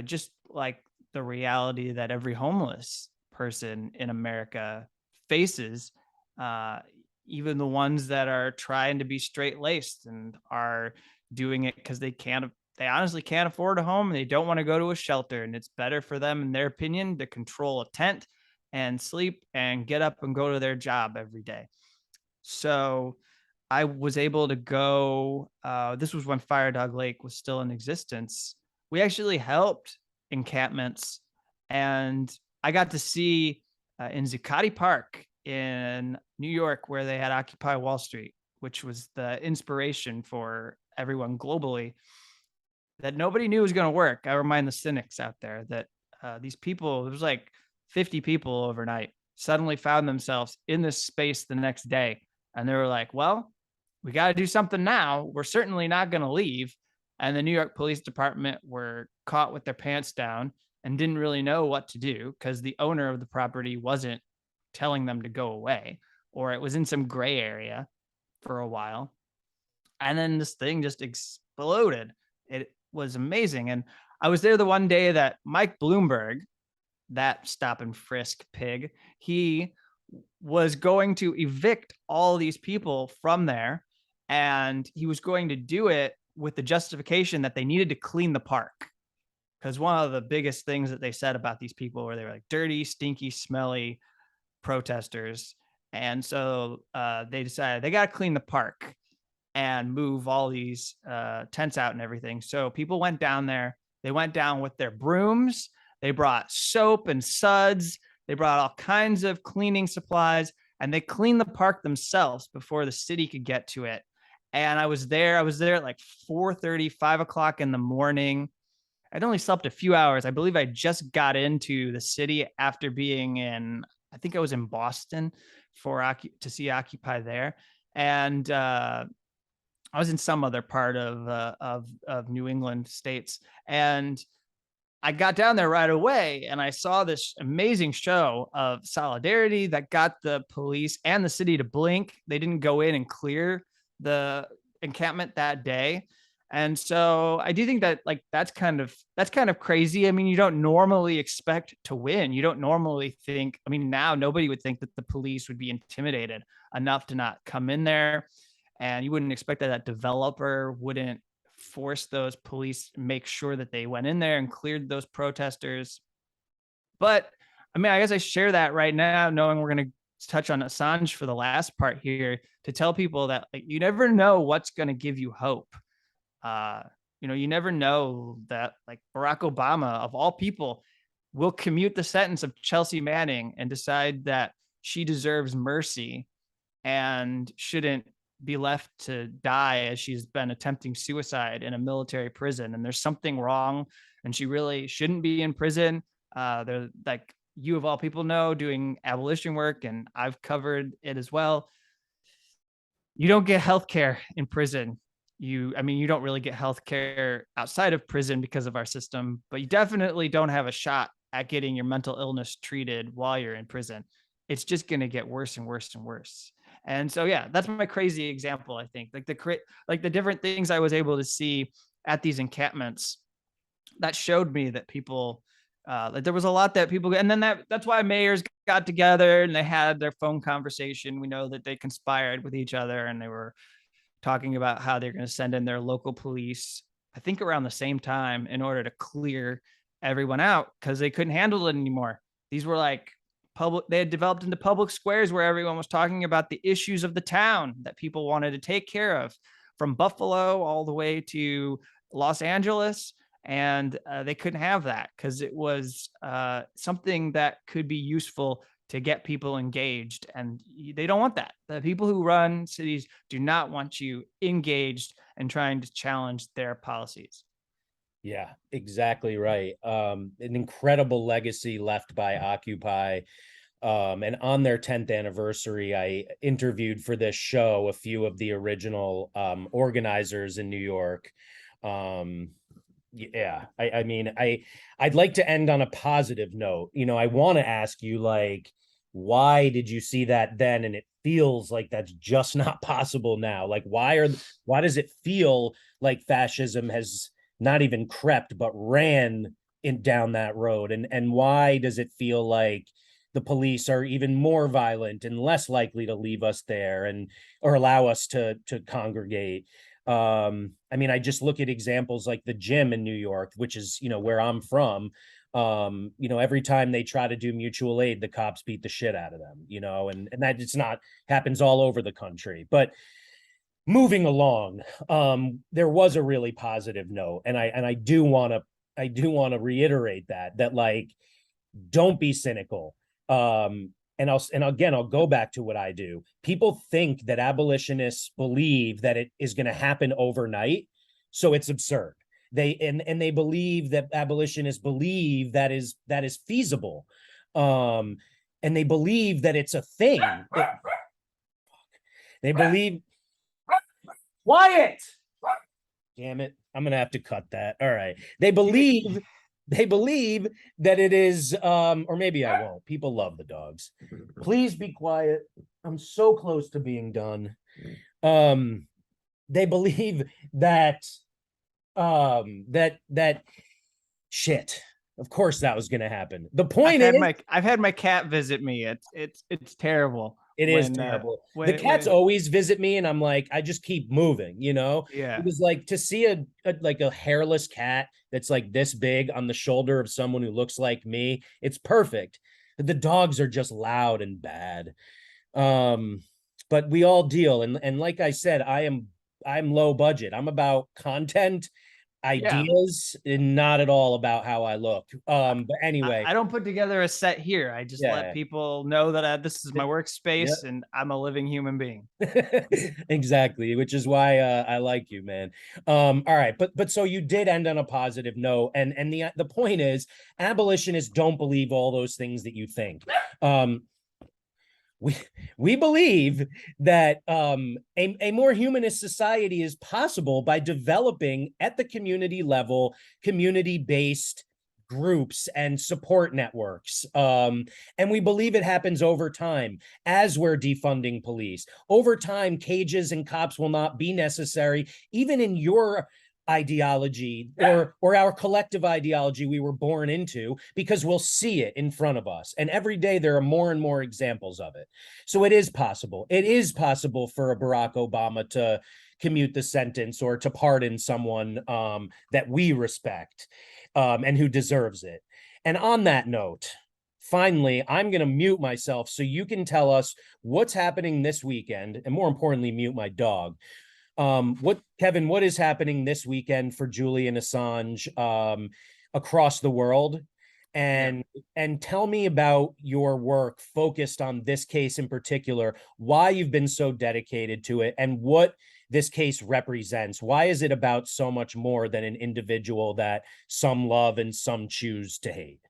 Just like the reality that every homeless person in America faces, uh, even the ones that are trying to be straight laced and are doing it because they honestly can't afford a home and they don't want to go to a shelter. And it's better for them, in their opinion, to control a tent and sleep and get up and go to their job every day. So I was able to go, this was when Fire Dog Lake was still in existence. we actually helped encampments, and I got to see in Zuccotti Park in New York, where they had Occupy Wall Street, which was the inspiration for everyone globally, that nobody knew was going to work. I remind the cynics out there that these people, there was like 50 people overnight, suddenly found themselves in this space the next day. And they were like, well, we got to do something now. We're certainly not going to leave. And the New York Police Department were caught with their pants down and didn't really know what to do because the owner of the property wasn't telling them to go away, or it was in some gray area for a while. And then this thing just exploded. It was amazing. And I was there the one day that Mike Bloomberg, that stop and frisk pig, he was going to evict all these people from there. And he was going to do it with the justification that they needed to clean the park. Because one of the biggest things that they said about these people were they were like dirty, stinky, smelly protesters. And so they decided they got to clean the park and move all these tents out and everything. So people went down there. They went down with their brooms. They brought soap and suds. They brought all kinds of cleaning supplies, and they cleaned the park themselves before the city could get to it. And I was there. I was there at like 4:30, 5 o'clock in the morning. I'd only slept a few hours. I believe I just got into the city after being in, I think I was in Boston to see Occupy there. And I was in some other part of New England states, and I got down there right away, and I saw this amazing show of solidarity that got the police and the city to blink. They didn't go in and clear the encampment that day. And so I do think that like that's kind of crazy. I mean, you don't normally expect to win. You don't normally think, I mean, now nobody would think that the police would be intimidated enough to not come in there. And you wouldn't expect that that developer wouldn't force those police, make sure that they went in there and cleared those protesters. But I mean, I guess I share that right now, knowing we're going to touch on Assange for the last part here, to tell people that like, you never know what's going to give you hope. You never know that like Barack Obama, of all people, will commute the sentence of Chelsea Manning and decide that she deserves mercy and shouldn't be left to die as she's been attempting suicide in a military prison. And there's something wrong, and she really shouldn't be in prison. They're like, you of all people know, doing abolition work, and I've covered it as well. You don't get healthcare in prison. You don't really get healthcare outside of prison because of our system, but you definitely don't have a shot at getting your mental illness treated while you're in prison. It's just going to get worse and worse and worse. And so, yeah, that's my crazy example. I think like the different things I was able to see at these encampments that showed me that people, like there was a lot that people, and then that's why mayors got together and they had their phone conversation. We know that they conspired with each other, and they were talking about how they're going to send in their local police, I think around the same time, in order to clear everyone out because they couldn't handle it anymore. These were like they had developed into public squares where everyone was talking about the issues of the town that people wanted to take care of, from Buffalo all the way to Los Angeles. And they couldn't have that because it was something that could be useful to get people engaged. And they don't want that. The people who run cities do not want you engaged and trying to challenge their policies. Yeah, exactly right. An incredible legacy left by Occupy. And on their 10th anniversary, I interviewed for this show a few of the original organizers in New York. Yeah, I mean, I'd like to end on a positive note. I want to ask you, like, why did you see that then? And it feels like that's just not possible now. Like, why does it feel like fascism has not even crept, but ran down that road? And why does it feel like the police are even more violent and less likely to leave us there or allow us to congregate? I mean, I just look at examples like the gym in New York, which is, where I'm from. Every time they try to do mutual aid, the cops beat the shit out of them, and that it's not happens all over the country. But moving along, there was a really positive note, and I do want to I do want to reiterate that like, don't be cynical. And I'll go back to what I do. People think that abolitionists believe that it is going to happen overnight, so it's absurd. They believe that abolitionists believe that is feasible, and they believe that it's a thing. They believe. Quiet. Damn it! I'm gonna have to cut that. All right. They believe that it is, or maybe I won't. People love the dogs. Please be quiet. I'm so close to being done. They believe that that shit. Of course that was gonna happen. The point is, I've had my cat visit me. It's terrible. it is terrible. The cats always visit me, and I'm like, I just keep moving, you know? Yeah. It was like to see a hairless cat that's like this big on the shoulder of someone who looks like me. It's perfect. The dogs are just loud and bad. But we all deal. And like I said, I'm low budget. I'm about content, ideas, and not at all about how I look. But anyway, I don't put together a set here. I just let people know that this is my workspace and I'm a living human being. Exactly, which is why I like you, man. All right, but so you did end on a positive note, and the point is, abolitionists don't believe all those things that you think. We believe that a more humanist society is possible by developing at the community level, community-based groups and support networks. And we believe it happens over time as we're defunding police. Over time, cages and cops will not be necessary, even in your ideology or our collective ideology we were born into, because we'll see it in front of us, and every day there are more and more examples of it. So it is possible for a Barack Obama to commute the sentence or to pardon someone that we respect and who deserves it. And on that note, finally, I'm going to mute myself so you can tell us what's happening this weekend, and more importantly, mute my dog. Kevin, what is happening this weekend for Julian Assange across the world? And tell me about your work focused on this case in particular, why you've been so dedicated to it, and what this case represents. Why is it about so much more than an individual that some love and some choose to hate?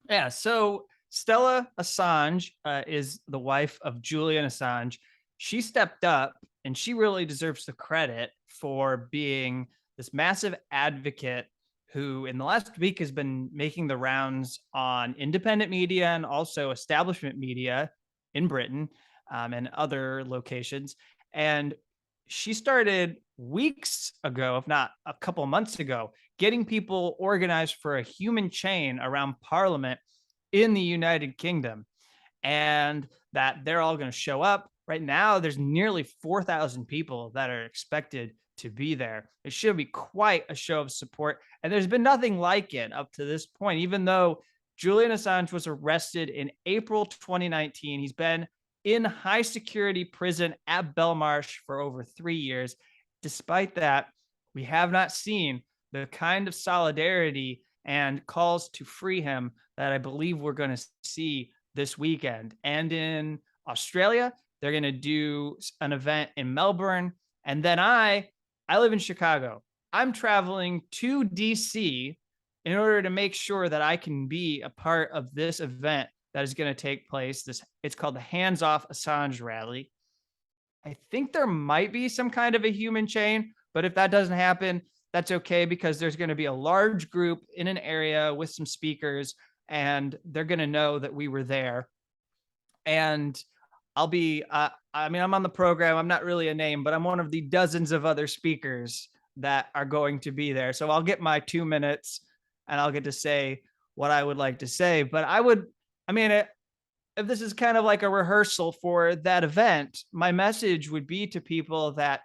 Yeah, so Stella Assange is the wife of Julian Assange. She stepped up and she really deserves the credit for being this massive advocate who in the last week has been making the rounds on independent media and also establishment media in Britain and other locations. And she started weeks ago, if not a couple months ago, getting people organized for a human chain around Parliament in the United Kingdom, and that they're all going to show up. Right now, there's nearly 4,000 people that are expected to be there. It should be quite a show of support. And there's been nothing like it up to this point, even though Julian Assange was arrested in April 2019. He's been in high security prison at Belmarsh for over 3 years. Despite that, we have not seen the kind of solidarity and calls to free him that I believe we're going to see this weekend. And in Australia, they're going to do an event in Melbourne. And then I live in Chicago. I'm traveling to DC in order to make sure that I can be a part of this event that is going to take place. It's called the Hands Off Assange Rally. I think there might be some kind of a human chain, but if that doesn't happen, that's okay, because there's going to be a large group in an area with some speakers, and they're going to know that we were there. And I'll be, I'm on the program. I'm not really a name, but I'm one of the dozens of other speakers that are going to be there. So I'll get my 2 minutes and I'll get to say what I would like to say. But if this is kind of like a rehearsal for that event, my message would be to people that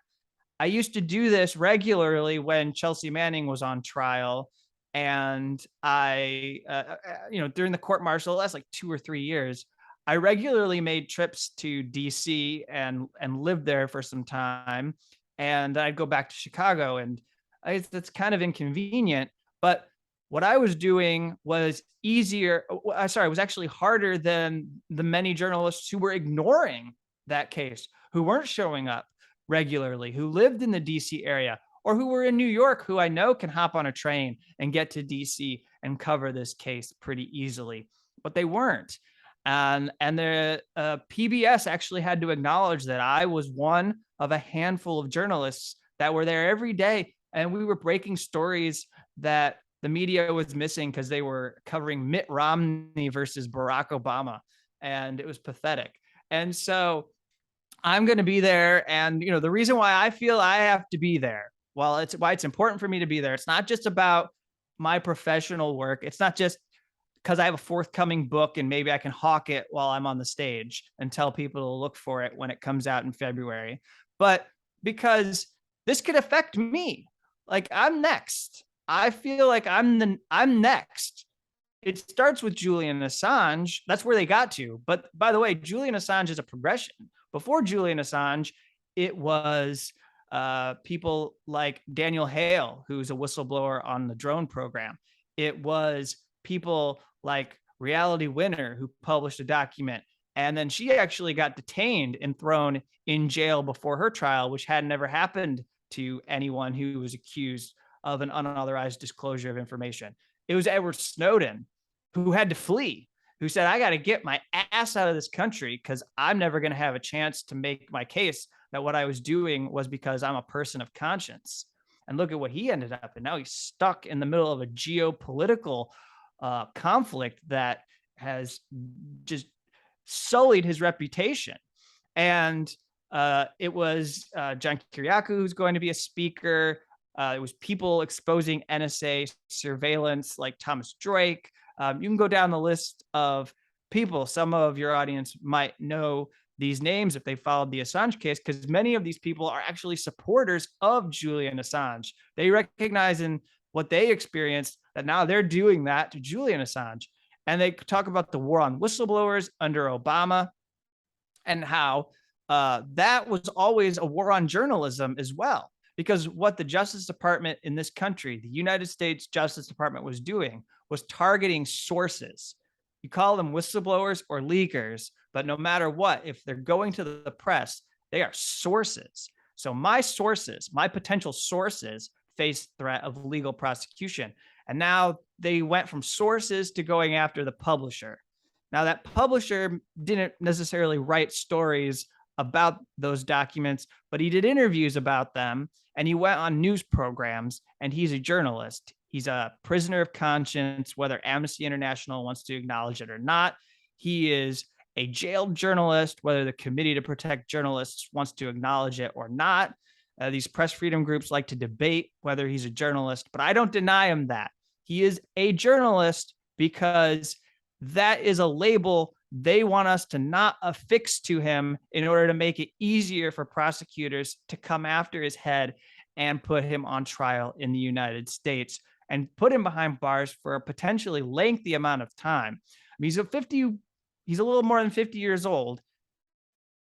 I used to do this regularly when Chelsea Manning was on trial. And I, during the court martial, the last like 2 or 3 years, I regularly made trips to DC and lived there for some time. And I'd go back to Chicago, and that's kind of inconvenient. But what I was doing was easier. Sorry, it was actually harder than the many journalists who were ignoring that case, who weren't showing up regularly, who lived in the DC area, or who were in New York, who I know can hop on a train and get to DC and cover this case pretty easily. But they weren't. And the PBS actually had to acknowledge that I was one of a handful of journalists that were there every day. And we were breaking stories that the media was missing because they were covering Mitt Romney versus Barack Obama. And it was pathetic. And so I'm going to be there. And, you know, the reason why I feel I have to be there, well, it's why it's important for me to be there. It's not just about my professional work. It's not just because I have a forthcoming book and maybe I can hawk it while I'm on the stage and tell people to look for it when it comes out in February, but because this could affect me. Like, I'm next. I feel like I'm next. It starts with Julian Assange. That's where they got to. But by the way, Julian Assange is a progression. Before Julian Assange, it was people like Daniel Hale, who's a whistleblower on the drone program. It was people like Reality Winner, who published a document. And then she actually got detained and thrown in jail before her trial, which had never happened to anyone who was accused of an unauthorized disclosure of information. It was Edward Snowden, who had to flee, who said, I got to get my ass out of this country because I'm never going to have a chance to make my case that what I was doing was because I'm a person of conscience. And look at what he ended up in. Now he's stuck in the middle of a geopolitical conflict that has just sullied his reputation. And it was John Kiriakou who's going to be a speaker. It was people exposing NSA surveillance like Thomas Drake. You can go down the list of people. Some of your audience might know these names if they followed the Assange case, because many of these people are actually supporters of Julian Assange. They recognize in what they experienced that now they're doing that to Julian Assange. And they talk about the war on whistleblowers under Obama and how that was always a war on journalism as well. Because what the Justice Department in this country, the United States Justice Department, was doing was targeting sources. You call them whistleblowers or leakers, but no matter what, if they're going to the press, they are sources. So my sources, my potential sources, face threat of legal prosecution. And now they went from sources to going after the publisher. Now that publisher didn't necessarily write stories about those documents, but he did interviews about them, and he went on news programs, and he's a journalist. He's a prisoner of conscience, whether Amnesty International wants to acknowledge it or not. He is a jailed journalist, whether the Committee to Protect Journalists wants to acknowledge it or not. These press freedom groups like to debate whether he's a journalist, but I don't deny him that. He is a journalist because that is a label they want us to not affix to him in order to make it easier for prosecutors to come after his head and put him on trial in the United States and put him behind bars for a potentially lengthy amount of time. I mean, he's a little more than 50 years old.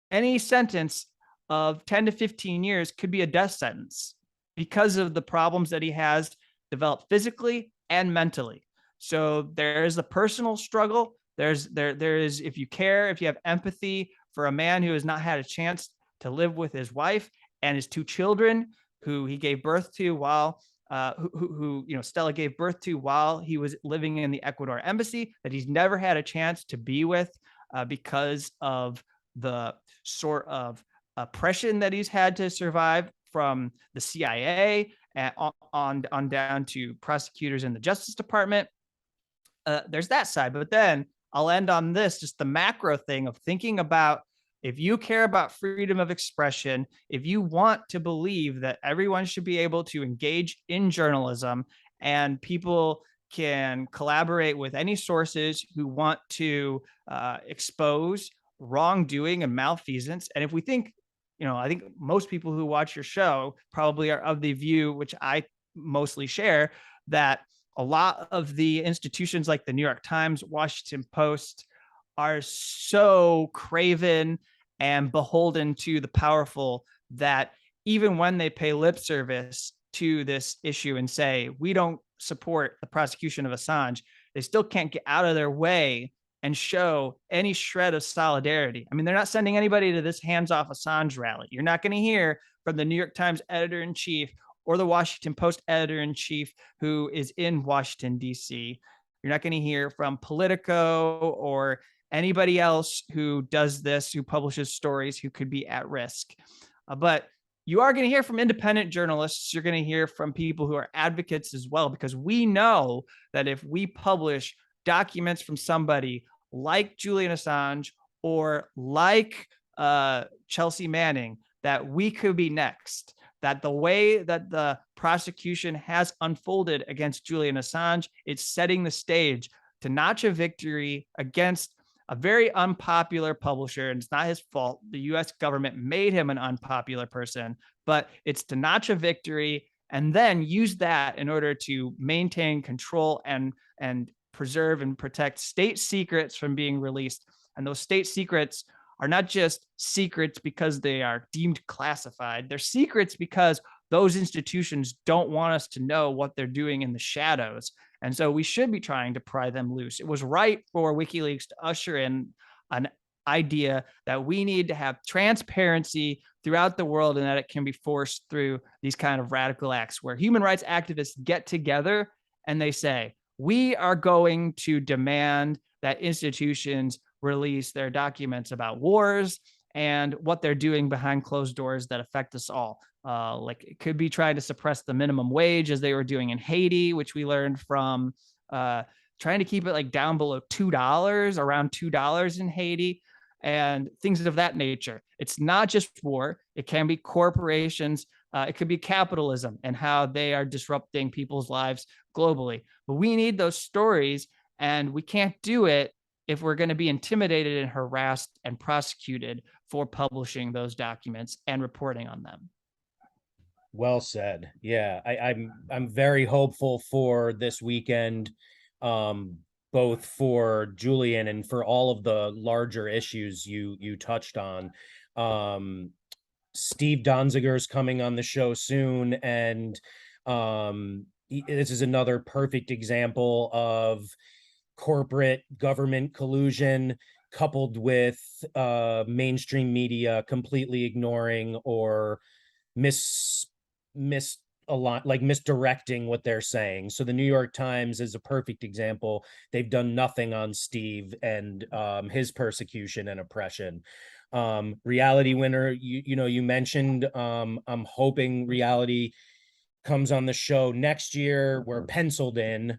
Any sentence of 10 to 15 years could be a death sentence because of the problems that he has developed physically and mentally. So there is a personal struggle. There is, if you care, if you have empathy for a man who has not had a chance to live with his wife and his two children, who he gave birth to while, Stella gave birth to while he was living in the Ecuador embassy, that he's never had a chance to be with because of the sort of oppression that he's had to survive from the CIA on down to prosecutors in the Justice Department. There's that side, but then I'll end on this, just the macro thing of thinking about, if you care about freedom of expression, if you want to believe that everyone should be able to engage in journalism and people can collaborate with any sources who want to expose wrongdoing and malfeasance. And if we think, I think most people who watch your show probably are of the view, which I mostly share, that a lot of the institutions like the New York Times, Washington Post are so craven and beholden to the powerful that even when they pay lip service to this issue and say, we don't support the prosecution of Assange, they still can't get out of their way and show any shred of solidarity. I mean, they're not sending anybody to this hands off Assange rally. You're not going to hear from the New York Times editor in chief or the Washington Post editor in chief who is in Washington, D.C. You're not going to hear from Politico or anybody else who does this, who publishes stories who could be at risk. But you are going to hear from independent journalists. You're going to hear from people who are advocates as well, because we know that if we publish documents from somebody like Julian Assange or like Chelsea Manning, that we could be next. That the way that the prosecution has unfolded against Julian Assange, it's setting the stage to notch a victory against a very unpopular publisher. And it's not his fault. The US government made him an unpopular person, but it's to notch a victory and then use that in order to maintain control and preserve and protect state secrets from being released. And those state secrets are not just secrets because they are deemed classified. They're secrets because those institutions don't want us to know what they're doing in the shadows. And so we should be trying to pry them loose. It was right for WikiLeaks to usher in an idea that we need to have transparency throughout the world and that it can be forced through these kind of radical acts where human rights activists get together and they say, we are going to demand that institutions release their documents about wars and what they're doing behind closed doors that affect us all. Like it could be trying to suppress the minimum wage as they were doing in Haiti, which we learned from trying to keep it like down below $2, around $2 in Haiti, and things of that nature. It's not just war. It can be corporations. It could be capitalism and how they are disrupting people's lives globally. But we need those stories, and we can't do it if we're going to be intimidated and harassed and prosecuted for publishing those documents and reporting on them. Well said. Yeah, I'm very hopeful for this weekend, both for Julian and for all of the larger issues you touched on. Steve Donziger is coming on the show soon, and this is another perfect example of corporate government collusion coupled with mainstream media completely ignoring or misdirecting what they're saying. So the New York Times is a perfect example. They've done nothing on Steve and his persecution and oppression. Reality Winner, you mentioned, I'm hoping Reality comes on the show next year. We're penciled in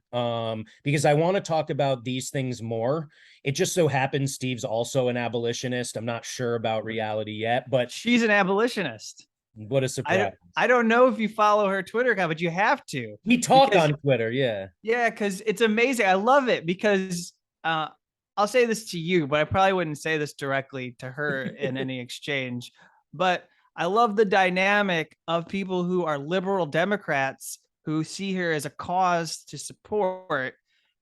because I want to talk about these things more. It just so happens Steve's also an abolitionist. I'm not sure about Reality yet, but she's an abolitionist. What a surprise. I don't know if you follow her Twitter account, but you have to. We talk on Twitter, yeah. Yeah, because it's amazing. I love it because I'll say this to you, but I probably wouldn't say this directly to her in any exchange. But I love the dynamic of people who are liberal Democrats who see her as a cause to support,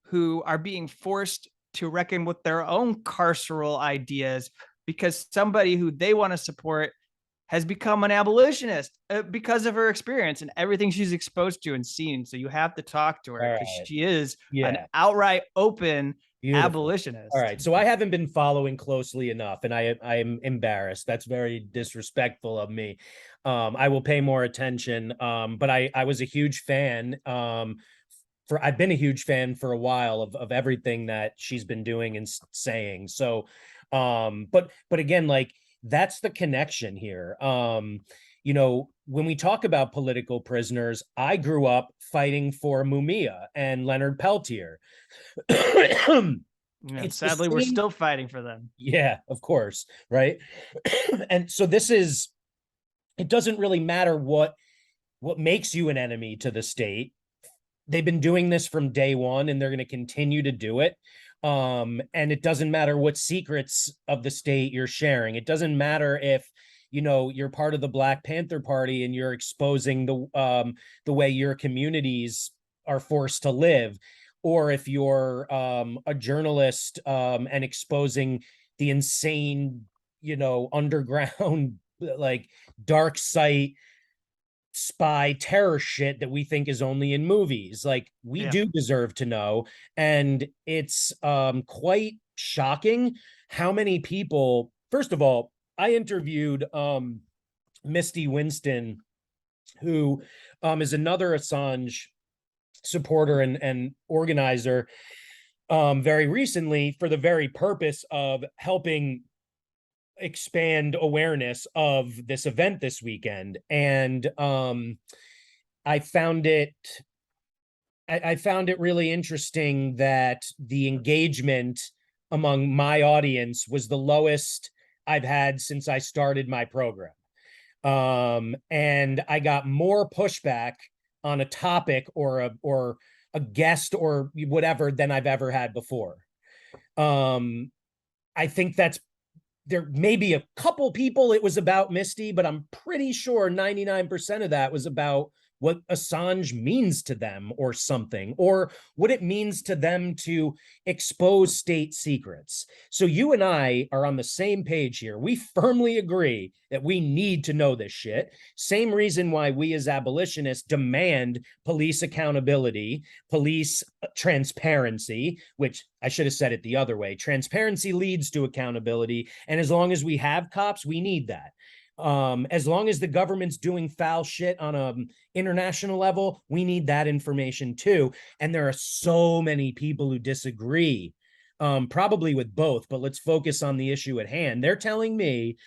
who are being forced to reckon with their own carceral ideas because somebody who they want to support has become an abolitionist because of her experience and everything she's exposed to and seen. So you have to talk to her because she is an outright open abolitionist. All right. So I haven't been following closely enough, and I'm embarrassed. That's very disrespectful of me. I will pay more attention. But I was a huge fan. I've been a huge fan for a while of everything that she's been doing and saying. So, but again, like, that's the connection here. When we talk about political prisoners, I grew up fighting for Mumia and Leonard Peltier. Sadly, we're still fighting for them. Yeah, of course. Right. And so it doesn't really matter what makes you an enemy to the state. They've been doing this from day one, and they're going to continue to do it. And it doesn't matter what secrets of the state you're sharing. It doesn't matter if, you're part of the Black Panther Party and you're exposing the way your communities are forced to live, or if you're a journalist and exposing the insane, underground, like, dark site spy terror shit that we think is only in movies. Like, we Yeah. do deserve to know. And it's quite shocking how many people, first of all, I interviewed Misty Winston, who is another Assange supporter and organizer, very recently, for the very purpose of helping expand awareness of this event this weekend. And I found it I found it really interesting that the engagement among my audience was the lowest I've had since I started my program. And I got more pushback on a topic or a guest or whatever than I've ever had before. I think that's there may be a couple people it was about Misty, but I'm pretty sure 99% of that was about what Assange means to them or something, or what it means to them to expose state secrets. So you and I are on the same page here. We firmly agree that we need to know this shit. Same reason why we as abolitionists demand police accountability, police transparency, which I should have said it the other way. Transparency leads to accountability. And as long as we have cops, we need that. As long as the government's doing foul shit on an international level, we need that information too. And there are so many people who disagree, probably with both, but let's focus on the issue at hand. They're telling me,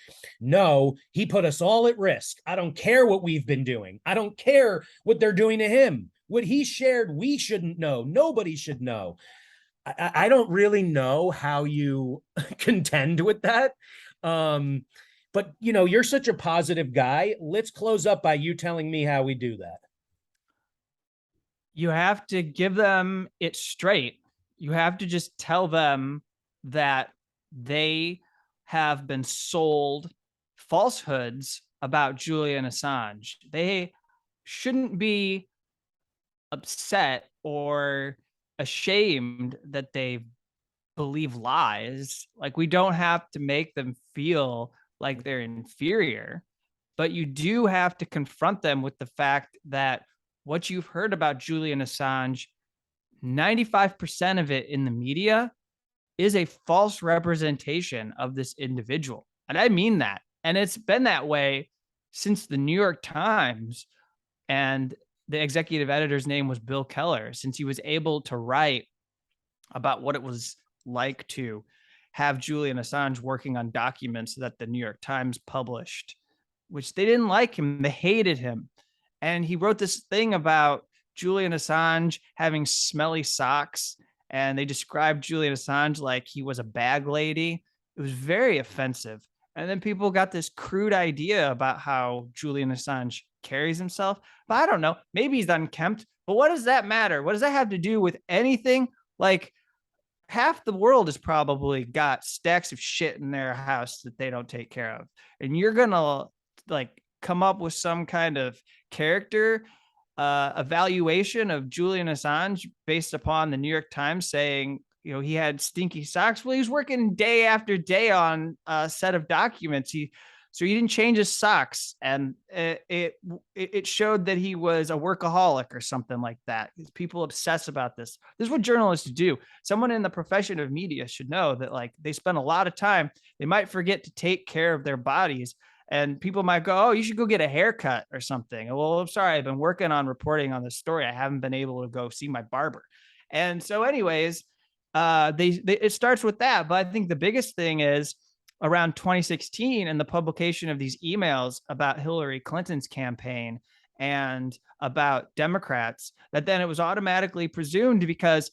no, he put us all at risk. I don't care what we've been doing. I don't care what they're doing to him. What he shared, we shouldn't know. Nobody should know. I don't really know how you contend with that. But you're such a positive guy. Let's close up by you telling me how we do that. You have to give them it straight. You have to just tell them that they have been sold falsehoods about Julian Assange. They shouldn't be upset or ashamed that they believe lies. Like, we don't have to make them feel like they're inferior, but you do have to confront them with the fact that what you've heard about Julian Assange, 95% of it in the media is a false representation of this individual. And I mean that. And it's been that way since the New York Times, and the executive editor's name was Bill Keller, since he was able to write about what it was like to have Julian Assange working on documents that the New York Times published, which they didn't like him. They hated him. And he wrote this thing about Julian Assange having smelly socks. And they described Julian Assange like he was a bag lady. It was very offensive. And then people got this crude idea about how Julian Assange carries himself. But I don't know. Maybe he's unkempt. But what does that matter? What does that have to do with anything? Like, half the world has probably got stacks of shit in their house that they don't take care of. And you're going to like come up with some kind of character evaluation of Julian Assange based upon the New York Times saying, he had stinky socks. Well, he was working day after day on a set of documents. So he didn't change his socks, and it showed that he was a workaholic or something like that. People obsess about this. This is what journalists do. Someone in the profession of media should know that, like, they spend a lot of time. They might forget to take care of their bodies, and people might go, "Oh, you should go get a haircut or something." Well, I'm sorry, I've been working on reporting on this story. I haven't been able to go see my barber, and so, anyways, it starts with that. But I think the biggest thing is around 2016 and the publication of these emails about Hillary Clinton's campaign and about Democrats, that then it was automatically presumed because,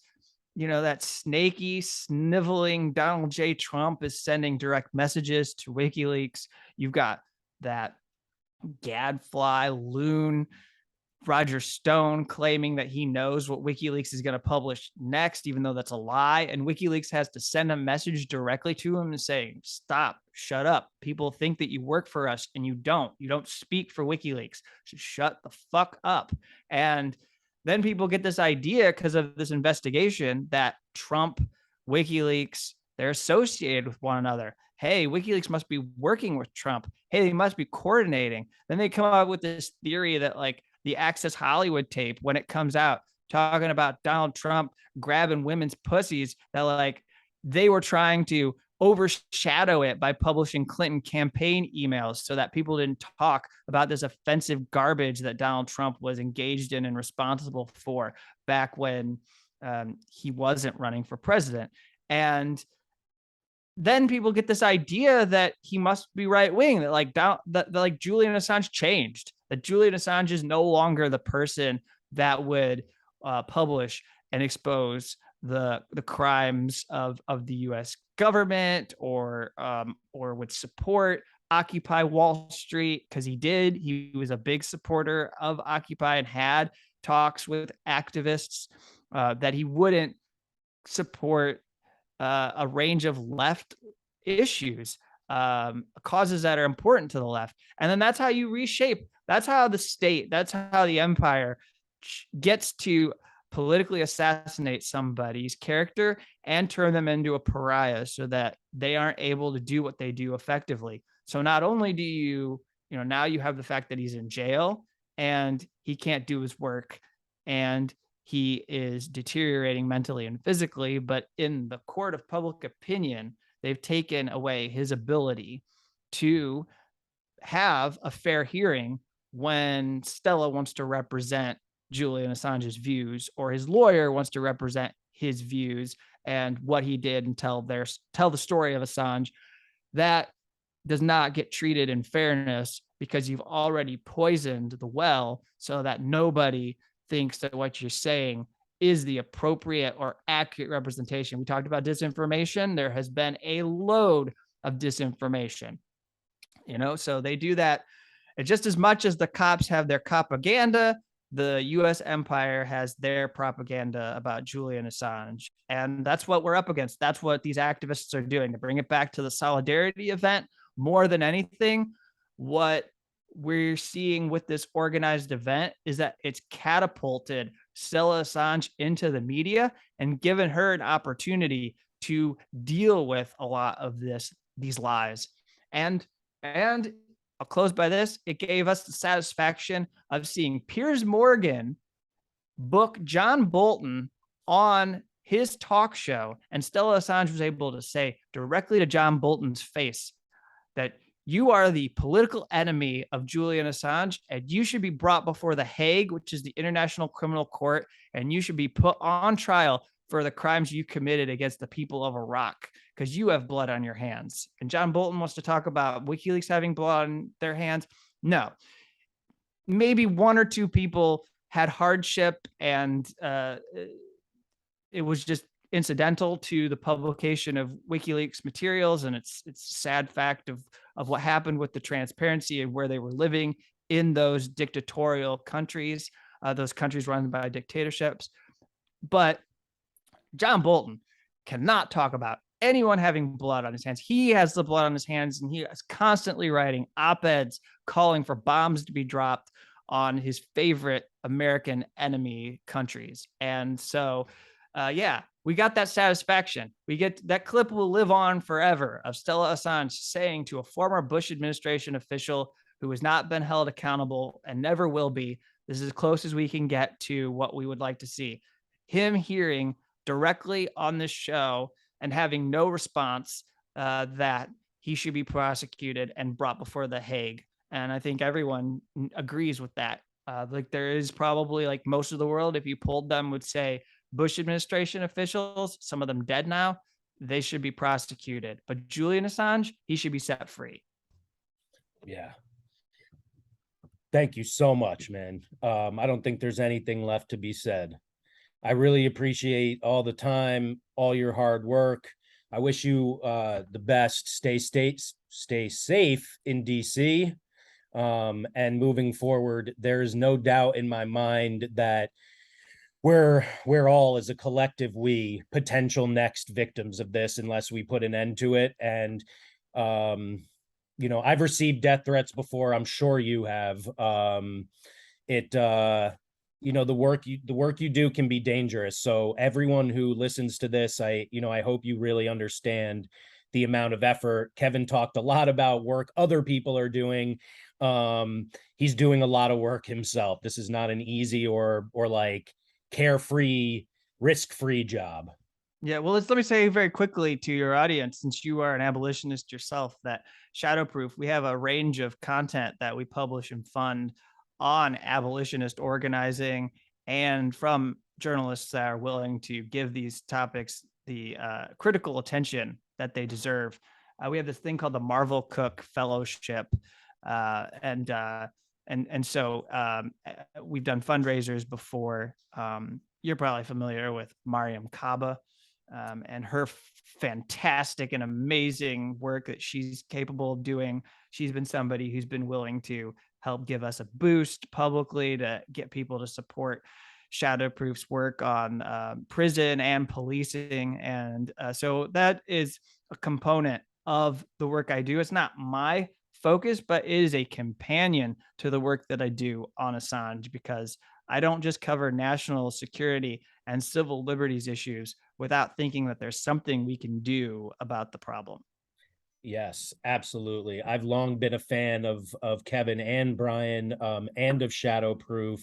that snaky, sniveling Donald J. Trump is sending direct messages to WikiLeaks. You've got that gadfly loon Roger Stone claiming that he knows what WikiLeaks is going to publish next, even though that's a lie. And WikiLeaks has to send a message directly to him and saying, stop, shut up. People think that you work for us and you don't. You don't speak for WikiLeaks. So shut the fuck up. And then people get this idea because of this investigation that Trump, WikiLeaks, they're associated with one another. hey, WikiLeaks must be working with Trump. Hey, they must be coordinating. Then they come up with this theory that like the Access Hollywood tape, when it comes out, talking about Donald Trump grabbing women's pussies, that like they were trying to overshadow it by publishing Clinton campaign emails so that people didn't talk about this offensive garbage that Donald Trump was engaged in and responsible for back when he wasn't running for president. And then people get this idea that he must be right wing, that like Julian Assange changed, that Julian Assange is no longer the person that would publish and expose the crimes of the U.S. government or would support Occupy Wall Street, because he did. He was a big supporter of Occupy and had talks with activists that he wouldn't support a range of left issues, causes that are important to the left. And then that's how you reshape. That's how the state, that's how the empire gets to politically assassinate somebody's character and turn them into a pariah so that they aren't able to do what they do effectively. So not only do now you have the fact that he's in jail and he can't do his work and he is deteriorating mentally and physically, but in the court of public opinion, they've taken away his ability to have a fair hearing when Stella wants to represent Julian Assange's views, or his lawyer wants to represent his views and what he did and tell the story of Assange. That does not get treated in fairness because you've already poisoned the well so that nobody thinks that what you're saying is the appropriate or accurate representation. We talked about disinformation. There has been a load of disinformation, so they do that. And just as much as the cops have their propaganda, the US empire has their propaganda about Julian Assange. And that's what we're up against. That's what these activists are doing. To bring it back to the solidarity event, more than anything, what we're seeing with this organized event is that it's catapulted Stella Assange into the media and given her an opportunity to deal with a lot of these lies. And I'll close by this. It gave us the satisfaction of seeing Piers Morgan book John Bolton on his talk show. And Stella Assange was able to say directly to John Bolton's face that you are the political enemy of Julian Assange, and you should be brought before the Hague, which is the International Criminal Court, and you should be put on trial for the crimes you committed against the people of Iraq, because you have blood on your hands. And John Bolton wants to talk about WikiLeaks having blood on their hands. No, maybe one or two people had hardship and it was just incidental to the publication of WikiLeaks materials. And it's a sad fact of what happened with the transparency and where they were living in those dictatorial countries, those countries run by dictatorships. But John Bolton cannot talk about anyone having blood on his hands. He has the blood on his hands, and he is constantly writing op-eds calling for bombs to be dropped on his favorite American enemy countries. And so, we got that satisfaction. We get that clip will live on forever of Stella Assange saying to a former Bush administration official who has not been held accountable and never will be, this is as close as we can get to what we would like to see. Him hearing directly on this show and having no response that he should be prosecuted and brought before the Hague. And I think everyone agrees with that. There is probably, like most of the world, if you polled them, would say Bush administration officials, some of them dead now, they should be prosecuted. But Julian Assange, he should be set free. Yeah. Thank you so much, man. I don't think there's anything left to be said. I really appreciate all the time, all your hard work. I wish you the best. Stay safe in DC. And moving forward, there is no doubt in my mind that we're all, as a collective, potential next victims of this unless we put an end to it. And I've received death threats before. I'm sure you have. The work you do can be dangerous. So everyone who listens to this, I hope you really understand the amount of effort. Kevin talked a lot about work other people are doing. He's doing a lot of work himself. This is not an easy or like carefree, risk-free job. Yeah, well, let me say very quickly to your audience, since you are an abolitionist yourself, that Shadowproof, we have a range of content that we publish and fund on abolitionist organizing and from journalists that are willing to give these topics the critical attention that they deserve. We have this thing called the Marvel Cook Fellowship, and so we've done fundraisers before. You're probably familiar with Mariam Kaba and her fantastic and amazing work that she's capable of doing. She's been somebody who's been willing to help give us a boost publicly to get people to support Shadowproof's work on prison and policing. And so that is a component of the work I do. It's not my focus, but it is a companion to the work that I do on Assange, because I don't just cover national security and civil liberties issues without thinking that there's something we can do about the problem. Yes, absolutely. I've long been a fan of Kevin and Brian, and of Shadowproof.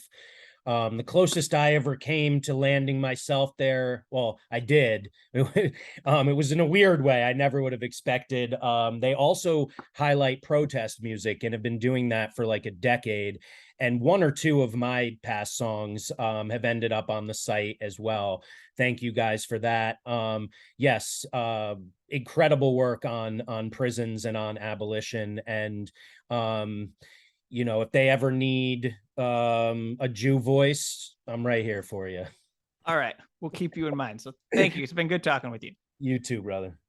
The closest I ever came to landing myself there, well, I did. It was in a weird way. I never would have expected. They also highlight protest music and have been doing that for like a decade. And one or two of my past songs have ended up on the site as well. Thank you guys for that. Yes, incredible work on prisons and on abolition. And you know, if they ever need a Jew voice, I'm right here for you. All right. We'll keep you in mind. So thank you. It's been good talking with you. You too, brother.